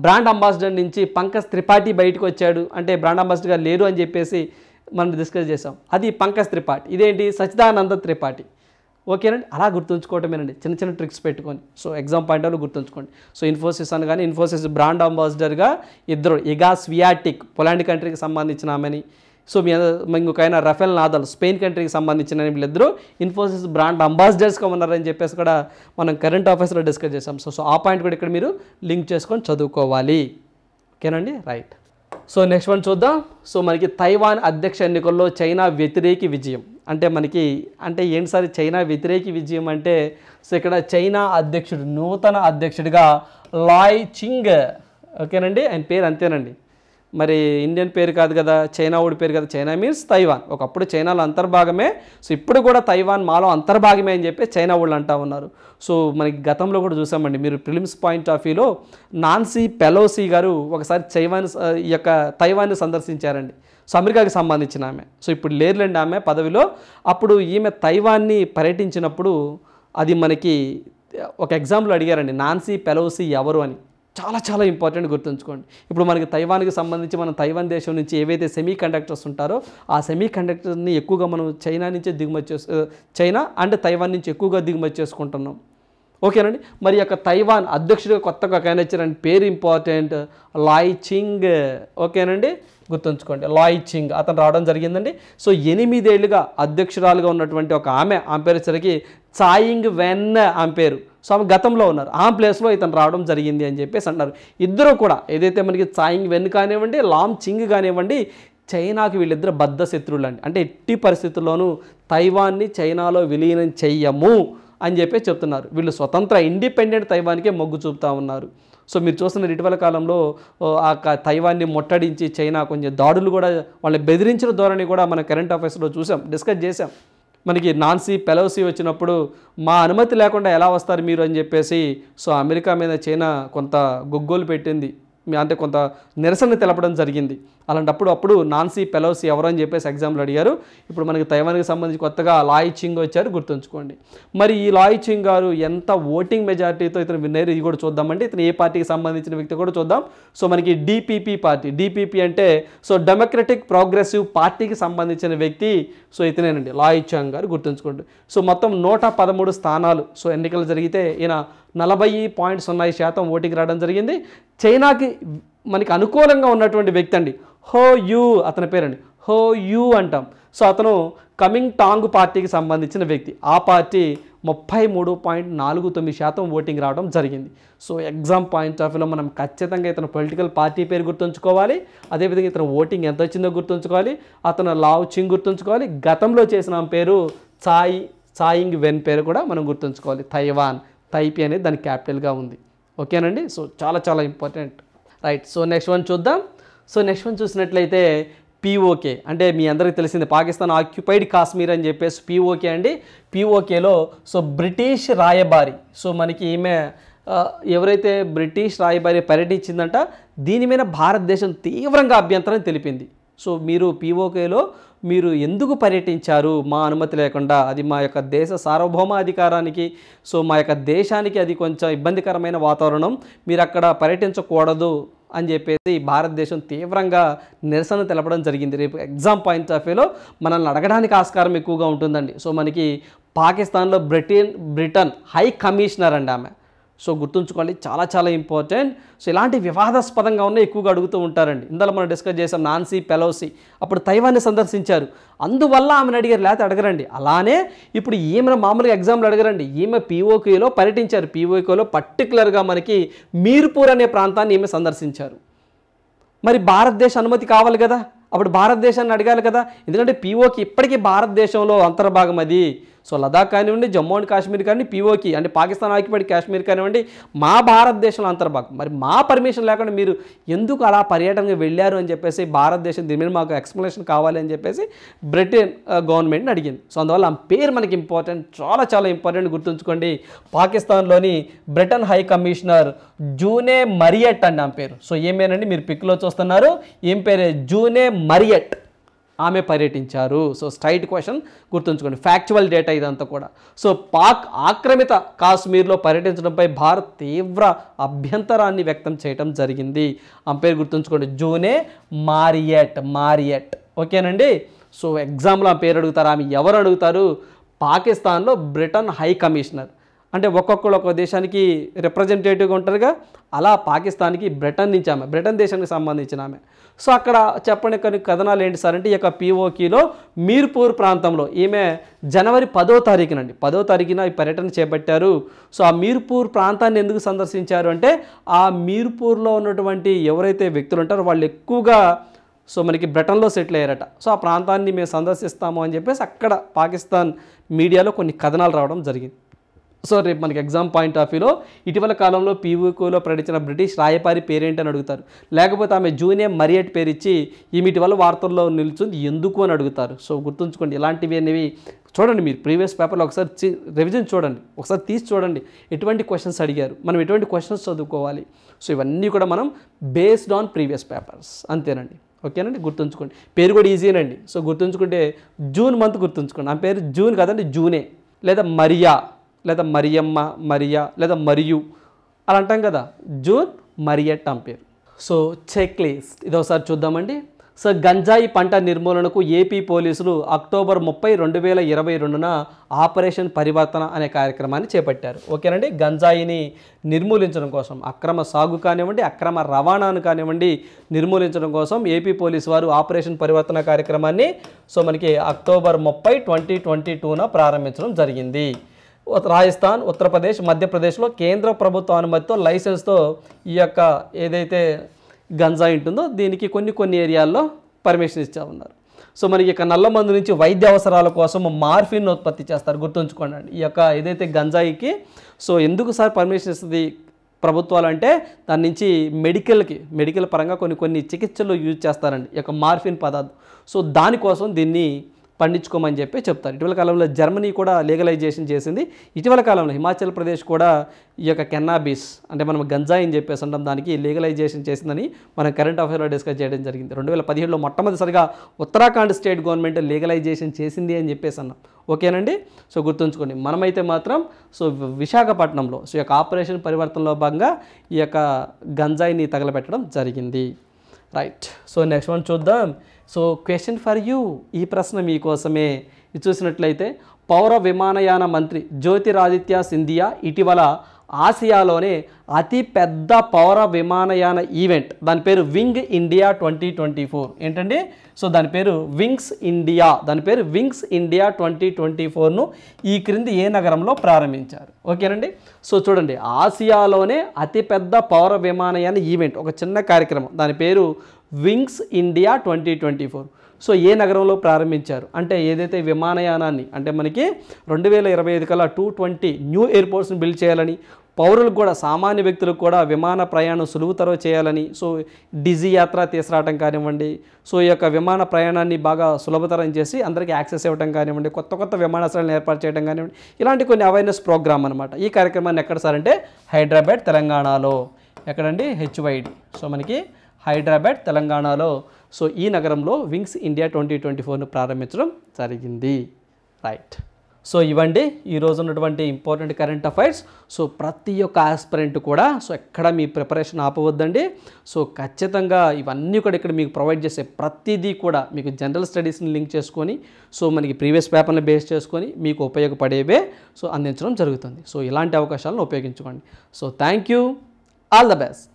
brand ambassador నుంచి పంకజ్ త్రిపాఠి బయటకు వచ్చాడు, అంటే బ్రాండ్ అంబాసిడర్గా లేరు అని చెప్పేసి మనం డిస్కస్ చేసాం. అది పంకజ్ త్రిపాఠి, ఇదేంటి సచ్చిదానంద త్రిపాఠి. ఓకేనండి, అలా గుర్తుంచుకోవటమేనండి, చిన్న ట్రిక్స్ పెట్టుకొని. ఎగ్జామ్ పాయింట్ ఆఫ్ గుర్తుంచుకోండి. ఇన్ఫోసిస్ అనగానే ఇన్ఫోసిస్ బ్రాండ్ అంబాసిడర్గా ఇద్దరు, ఇగా స్వియాటిక్ పోలాండ్ కంట్రీకి సంబంధించిన ఆమెని, ఇంకొక ఆయన రఫేల్ నాదల్ స్పెయిన్ కంట్రీకి సంబంధించిన వీళ్ళిద్దరూ ఇన్ఫోసిస్ బ్రాండ్ అంబాసిడర్స్గా ఉన్నారని చెప్పేసి కూడా మనం కరెంట్ అఫైర్స్లో డిస్కస్ చేసాం. ఆ పాయింట్ కూడా ఇక్కడ మీరు లింక్ చేసుకొని చదువుకోవాలి. ఓకేనండి, రైట్. నెక్స్ట్ వన్ చూద్దాం. మనకి తైవాన్ అధ్యక్ష ఎన్నికల్లో చైనా వ్యతిరేకి విజయం అంటే ఏంటి సార్ చైనా వ్యతిరేకి విజయం అంటే ఇక్కడ చైనా అధ్యక్షుడు, నూతన అధ్యక్షుడిగా లాయ్ చింగ్, ఓకేనండి, ఆయన పేరు అంతేనండి, మరి ఇండియన్ పేరు కాదు కదా, చైనా ఊడి పేరు కదా. చైనా మీన్స్ తైవాన్, ఒకప్పుడు చైనాలో అంతర్భాగమే, ఇప్పుడు కూడా తైవాన్ మాలో అంతర్భాగమే అని చెప్పి చైనా వాళ్ళు అంటూ ఉన్నారు. మనకి గతంలో కూడా చూసామండి, మీరు ప్రిలిమ్స్ పాయింట్ ఆఫ్ వ్యూలో నాన్సీ పెలోసీ గారు ఒకసారి ఈ యొక్క తైవాన్ని సందర్శించారండి. అమెరికాకి సంబంధించిన ఆమె. ఇప్పుడు లేరులేండి ఆమె పదవిలో. అప్పుడు ఈమె తైవాన్ని పర్యటించినప్పుడు అది మనకి ఒక ఎగ్జాంపుల్ అడిగారండి, నాన్సీ పెలోసీ ఎవరు అని. చాలా ఇంపార్టెంట్ గుర్తుంచుకోండి. ఇప్పుడు మనకి తైవాన్కి సంబంధించి మనం తైవాన్ దేశం నుంచి ఏవైతే సెమీ కండక్టర్స్ ఉంటారో ఆ సెమీ కండక్టర్ని ఎక్కువగా మనం చైనా నుంచే చైనా అంటే తైవాన్ నుంచి ఎక్కువగా దిగుమతి చేసుకుంటున్నాం. ఓకేనండి, మరి యొక్క తైవాన్ అధ్యక్షుడిగా కొత్తగా ఒక ఆయన వచ్చారండి, పేరు ఇంపార్టెంట్, లాయ్ చింగ్. ఓకేనండి, గుర్తుంచుకోండి, లాయ్ చింగ్ అతను రావడం జరిగిందండి. 8 ఏళ్ళుగా అధ్యక్షురాలుగా ఉన్నటువంటి ఒక ఆమె పేరు వచ్చరికి చాయింగ్ వెన్ ఆమె పేరు. ఆమె గతంలో ఉన్నారు, ఆ ప్లేస్లో ఇతను రావడం జరిగింది అని చెప్పేసి అన్నారు. ఇద్దరు కూడా ఏదైతే మనకి చాయింగ్ వెన్ కానివ్వండి, లామ్ చింగ్ కానివ్వండి, చైనాకి వీళ్ళిద్దరు బద్ధ శత్రువులు అండి. అంటే ఎట్టి పరిస్థితుల్లోనూ తైవాన్ని చైనాలో విలీనం చెయ్యము అని చెప్పి చెప్తున్నారు. వీళ్ళు స్వతంత్ర ఇండిపెండెంట్ తైవాన్కే మొగ్గు చూపుతూ ఉన్నారు. మీరు చూస్తున్న ఇటీవల కాలంలో ఆ తైవాన్ని ముట్టడించి చైనా కొంచెం దాడులు కూడా, వాళ్ళని బెదిరించిన ధోరణి కూడా మన కరెంట్ అఫైర్స్లో చూసాం, డిస్కస్ చేసాం. మనకి నాన్సీ పెలోసీ వచ్చినప్పుడు మా అనుమతి లేకుండా ఎలా వస్తారు మీరు అని చెప్పేసి అమెరికా మీద చైనా కొంత గొగ్గోలు పెట్టింది, అంటే కొంత నిరసన తెలపడం జరిగింది. అలాంటప్పుడు నాన్సీ పెలోసి ఎవరు అని చెప్పేసి ఎగ్జామ్లో అడిగారు. ఇప్పుడు మనకి తైవాన్కి సంబంధించి కొత్తగా లాయ్ చింగ్ వచ్చారు, గుర్తుంచుకోండి. మరి ఈ లాయ్ చింగ్ గారు ఎంత ఓటింగ్ మెజారిటీతో ఇతను విన్నారు ఇది కూడా చూద్దామండి. ఇతను ఏ పార్టీకి సంబంధించిన వ్యక్తి కూడా చూద్దాం. సో మనకి DPP పార్టీ, DPP అంటే సో డెమోక్రటిక్ ప్రోగ్రెసివ్ పార్టీకి సంబంధించిన వ్యక్తి. సో ఇతనేనండి లాయ్ చింగ్ గారు, గుర్తుంచుకోండి. సో మొత్తం 113 స్థానాలు సో ఎన్నికలు జరిగితే ఈయన 40.0% ఓటింగ్ రావడం జరిగింది. చైనాకి మనకి అనుకూలంగా ఉన్నటువంటి వ్యక్తి అండి హో యూ, అతని పేరండి హో యూ అంటాం. సో అతను కమింగ్ టాంగ్ పార్టీకి సంబంధించిన వ్యక్తి. ఆ పార్టీ 33.49% ఓటింగ్ రావడం జరిగింది. సో ఎగ్జామ్ పాయింట్ ఆఫ్ వ్యూలో మనం ఖచ్చితంగా ఇతను పొలిటికల్ పార్టీ పేరు గుర్తుంచుకోవాలి, అదేవిధంగా ఇతను ఓటింగ్ ఎంత వచ్చిందో గుర్తుంచుకోవాలి, అతను లావ్ చింగ్ గుర్తుంచుకోవాలి, గతంలో చేసిన పేరు చాయింగ్ వెన్ పేరు కూడా మనం గుర్తుంచుకోవాలి. తైవాన్, తైపీ అనేది దాని క్యాపిటల్గా ఉంది. ఓకేనండి. సో చాలా చాలా important. Right. So next one చూద్దాం. సో నెక్స్ట్ వన్ చూసినట్లయితే POK అంటే మీ అందరికీ తెలిసింది పాకిస్తాన్ ఆక్యుపైడ్ కాశ్మీర్ అని చెప్పేసి POK అండి. POKలో సో బ్రిటిష్ రాయబారి, సో మనకి ఈమె ఎవరైతే బ్రిటిష్ రాయబారి పర్యటించిందంట, దీని మీద భారతదేశం తీవ్రంగా అభ్యంతరం తెలిపింది. సో మీరు POKలో మీరు ఎందుకు పర్యటించారు మా అనుమతి లేకుండా, అది మా యొక్క దేశ సార్వభౌమ అధికారానికి, సో మా యొక్క దేశానికి అది కొంచెం ఇబ్బందికరమైన వాతావరణం, మీరు అక్కడ పర్యటించకూడదు అని చెప్పేసి భారతదేశం తీవ్రంగా నిరసన తెలపడం జరిగింది. రేపు ఎగ్జామ్ పాయింట్ ఆఫ్ వ్యూలో మనల్ని అడగడానికి ఆస్కారం ఎక్కువగా ఉంటుందండి. సో మనకి పాకిస్తాన్లో బ్రిటన్ హై కమిషనర్ అండి ఆమె. సో గుర్తుంచుకోండి, చాలా చాలా ఇంపార్టెంట్. సో ఇలాంటి వివాదాస్పదంగా ఉన్న ఎక్కువగా అడుగుతూ ఉంటారండి. ఇందులో మనం డిస్కస్ చేసాం నాన్సీ పెలోసి అప్పుడు తైవాన్ని సందర్శించారు, అందువల్ల ఆమెను అడిగారు, లేకపోతే అడగరండి. అలానే ఇప్పుడు ఈమెను మామూలుగా ఎగ్జామ్లో అడగరండి. ఈమె POKలో పర్యటించారు. POKలో పర్టికులర్గా మనకి మీర్పూర్ అనే ప్రాంతాన్ని ఈమె సందర్శించారు. మరి భారతదేశ అనుమతి కావాలి కదా, అప్పుడు భారతదేశాన్ని అడగాలి కదా, ఎందుకంటే POK ఇప్పటికీ భారతదేశంలో అంతర్భాగం అది. సో లదాఖ్ కానివ్వండి, జమ్మూ అండ్ కాశ్మీర్ కానీ POK అంటే పాకిస్తాన్ ఆక్యుపైడ్ కాశ్మీర్ కానివ్వండి మా భారతదేశంలో అంతర్భాగం. మరి మా పర్మిషన్ లేకుండా మీరు ఎందుకు అలా పర్యటనకు వెళ్ళారు అని చెప్పేసి భారతదేశం దీని మీద మాకు ఎక్స్ప్లెనేషన్ కావాలి అని చెప్పేసి బ్రిటన్ గవర్నమెంట్ని అడిగింది. సో అందువల్ల ఆ పేరు మనకి ఇంపార్టెంట్, చాలా చాలా ఇంపార్టెంట్, గుర్తుంచుకోండి. పాకిస్తాన్లోని బ్రిటన్ హై కమిషనర్ జూనే మరియట్ అండి ఆమె పేరు. సో ఏమేనండి మీరు పిక్లో చూస్తున్నారు, ఏం పేరే జూనే మరియట్, ఆమె పర్యటించారు. సో స్ట్రైట్ క్వశ్చన్, గుర్తుంచుకోండి, ఫ్యాక్చువల్ డేటా ఇదంతా కూడా. సో పాక్ ఆక్రమిత కాశ్మీర్లో పర్యటించడంపై భారత్ తీవ్ర అభ్యంతరాన్ని వ్యక్తం చేయడం జరిగింది. ఆమె పేరు గుర్తుంచుకోండి, జూనే మరియట్. ఓకేనండి. సో ఎగ్జామ్లో ఆ పేరు అడుగుతారు. ఆమె ఎవరు అడుగుతారు, పాకిస్తాన్లో బ్రిటన్ హై కమిషనర్. అంటే ఒక్కొక్కరు ఒక్కొక్క దేశానికి రిప్రజెంటేటివ్గా ఉంటారుగా, అలా పాకిస్తాన్కి బ్రిటన్ నుంచి ఆమె, బ్రిటన్ దేశానికి సంబంధించిన ఆమె. సో అక్కడ చెప్పండి కొన్ని కథనాలు ఏంటి సార్ అంటే, ఈ యొక్క POKలో మీర్పూర్ ప్రాంతంలో ఈమె జనవరి 10వ తారీఖునండి, 10వ తారీఖున ఈ పర్యటన చేపట్టారు. సో ఆ మీర్పూర్ ప్రాంతాన్ని ఎందుకు సందర్శించారు అంటే, ఆ మీర్పూర్లో ఉన్నటువంటి ఎవరైతే వ్యక్తులు ఉంటారో వాళ్ళు ఎక్కువగా సో మనకి బ్రిటన్లో సెటిల్ అయ్యారట. సో ఆ ప్రాంతాన్ని మేము సందర్శిస్తాము అని చెప్పేసి అక్కడ పాకిస్తాన్ మీడియాలో కొన్ని కథనాలు రావడం జరిగింది. సో రేపు మనకి ఎగ్జామ్ పాయింట్ ఆఫ్ వ్యూలో ఇటీవల కాలంలో POKలో పర్యటించిన బ్రిటిష్ రాయబారి పేరేంటని అడుగుతారు, లేకపోతే ఆమె జూనే మరియట్ పేరు ఇచ్చి ఈమె ఇటీవల వార్తల్లో నిలుచుంది ఎందుకు అని అడుగుతారు. సో గుర్తుంచుకోండి, ఇలాంటివి అనేవి చూడండి, మీరు ప్రీవియస్ పేపర్లో ఒకసారి రివిజన్ చూడండి, ఒకసారి తీసి చూడండి ఎటువంటి క్వశ్చన్స్ అడిగారు, మనం ఎటువంటి క్వశ్చన్స్ చదువుకోవాలి. సో ఇవన్నీ కూడా మనం బేస్డ్ ఆన్ ప్రీవియస్ పేపర్స్, అంతేనండి. ఓకేనండి, గుర్తుంచుకోండి. పేరు కూడా ఈజీనండి. సో గుర్తుంచుకుంటే జూన్ మంత్ గుర్తుంచుకోండి, ఆ పేరు జూన్ కాదండి జూనే, లేదా మరియా, లేదా మరియమ్మ, మరియా, లేదా మరియు అలా అంటాం కదా, జూన్ మరియట్ ఆమె పేరు. సో చెక్ లిస్ట్ ఇది ఒకసారి చూద్దామండి. సో గంజాయి పంట నిర్మూలనకు ఏపీ పోలీసులు అక్టోబర్ 30, 2022న ఆపరేషన్ పరివర్తన అనే కార్యక్రమాన్ని చేపట్టారు. ఓకేనండి, గంజాయిని నిర్మూలించడం కోసం, అక్రమ సాగు కానివ్వండి, అక్రమ రవాణాను కానివ్వండి నిర్మూలించడం కోసం ఏపీ పోలీసు వారు ఆపరేషన్ పరివర్తన కార్యక్రమాన్ని సో మనకి అక్టోబర్ 30, 2022న ప్రారంభించడం జరిగింది. రాజస్థాన్, ఉత్తరప్రదేశ్, మధ్యప్రదేశ్లో కేంద్ర ప్రభుత్వ అనుమతితో లైసెన్స్తో ఈ యొక్క ఏదైతే గంజాయి ఉంటుందో దీనికి కొన్ని ఏరియాల్లో పర్మిషన్ ఇచ్చా ఉన్నారు. సో మనకి ఇక నల్ల మందు నుంచి వైద్య అవసరాల కోసం మార్ఫిన్ ఉత్పత్తి చేస్తారు, గుర్తుంచుకోండి. ఈ యొక్క ఏదైతే గంజాయికి సో ఎందుకు సార్ పర్మిషన్ ఇస్తుంది ప్రభుత్వాలు అంటే, దాని నుంచి మెడికల్ పరంగా కొన్ని చికిత్సలు యూజ్ చేస్తారండి ఈ యొక్క మార్ఫిన్ పదార్థం. సో దానికోసం దీన్ని పండించుకోమని చెప్పి చెప్తారు. ఇటీవల కాలంలో జర్మనీ కూడా లీగలైజేషన్ చేసింది. ఇటీవల కాలంలో హిమాచల్ ప్రదేశ్ కూడా ఈ యొక్క కెన్నాబిస్ అంటే మనం గంజాయి అని చెప్పేసి అంటాం, దానికి లీగలైజేషన్ చేసిందని మనం కరెంట్ అఫైర్లో డిస్కస్ చేయడం జరిగింది. 2017లో మొట్టమొదటిసారిగా ఉత్తరాఖండ్ స్టేట్ గవర్నమెంట్ లీగలైజేషన్ చేసింది అని చెప్పేసి అన్నాం. ఓకేనండి. సో గుర్తుంచుకోండి. మనమైతే మాత్రం సో విశాఖపట్నంలో సో ఈ యొక్క ఆపరేషన్ పరివర్తనలో భాగంగా ఈ యొక్క గంజాయిని తగలబెట్టడం జరిగింది. రైట్. సో నెక్స్ట్ వన్ చూద్దాం. సో క్వశ్చన్ ఫర్ యూ, ఈ ప్రశ్న మీకోసమే. ఇది చూసినట్లయితే పౌర విమానయాన మంత్రి జ్యోతిరాదిత్య సింధియా ఇటీవల ఆసియాలోనే అతి పెద్ద పౌర విమానయాన ఈవెంట్, దాని పేరు వింగ్ ఇండియా 2024. ఏంటండి? సో దాని పేరు వింగ్స్ ఇండియా 2024ను ఈ క్రింది ఏ నగరంలో ప్రారంభించారు? ఓకేనండి. సో చూడండి, ఆసియాలోనే అతిపెద్ద పౌర విమానయాన ఈవెంట్, ఒక చిన్న కార్యక్రమం, దాని పేరు వింగ్స్ ఇండియా 2024. సో ఏ నగరంలో ప్రారంభించారు అంటే ఏదైతే విమానయానాన్ని అంటే మనకి 2025 కల్లా 220 న్యూ ఎయిర్పోర్ట్స్ని బిల్డ్ చేయాలని, పౌరులకు కూడా సామాన్య వ్యక్తులకు కూడా విమాన ప్రయాణం సులువుతరం చేయాలని, సో డిజీ యాత్ర తీసుకురావడం కానివ్వండి, సో ఈ యొక్క విమాన ప్రయాణాన్ని బాగా సులభతరం చేసి అందరికీ యాక్సెస్ ఇవ్వడం కానివ్వండి, కొత్త విమానాశ్రయాలను ఏర్పాటు చేయడం కానివ్వండి, ఇలాంటి కొన్ని అవేర్నెస్ ప్రోగ్రామ్ అనమాట. ఈ కార్యక్రమాన్ని ఎక్కడ సార్ అంటే హైదరాబాద్ తెలంగాణలో. ఎక్కడండి? HYD. సో మనకి హైదరాబాద్ తెలంగాణలో సో ఈ నగరంలో వింగ్స్ ఇండియా 2024ను ప్రారంభించడం జరిగింది. రైట్. సో ఇవండి ఈరోజు ఉన్నటువంటి ఇంపార్టెంట్ కరెంట్ అఫైర్స్. సో ప్రతి ఒక్క ఆస్పిరెంట్ కూడా సో ఎక్కడ మీ ప్రిపరేషన్ ఆపవద్దండి. సో ఖచ్చితంగా ఇవన్నీ కూడా ఇక్కడ మీకు ప్రొవైడ్ చేసే ప్రతిదీ కూడా మీకు జనరల్ స్టడీస్ని లింక్ చేసుకొని సో మనకి ప్రీవియస్ పేపర్ని బేస్ చేసుకొని మీకు ఉపయోగపడేవే సో అందించడం జరుగుతుంది. సో ఇలాంటి అవకాశాలను ఉపయోగించుకోండి. So thank you. All the best.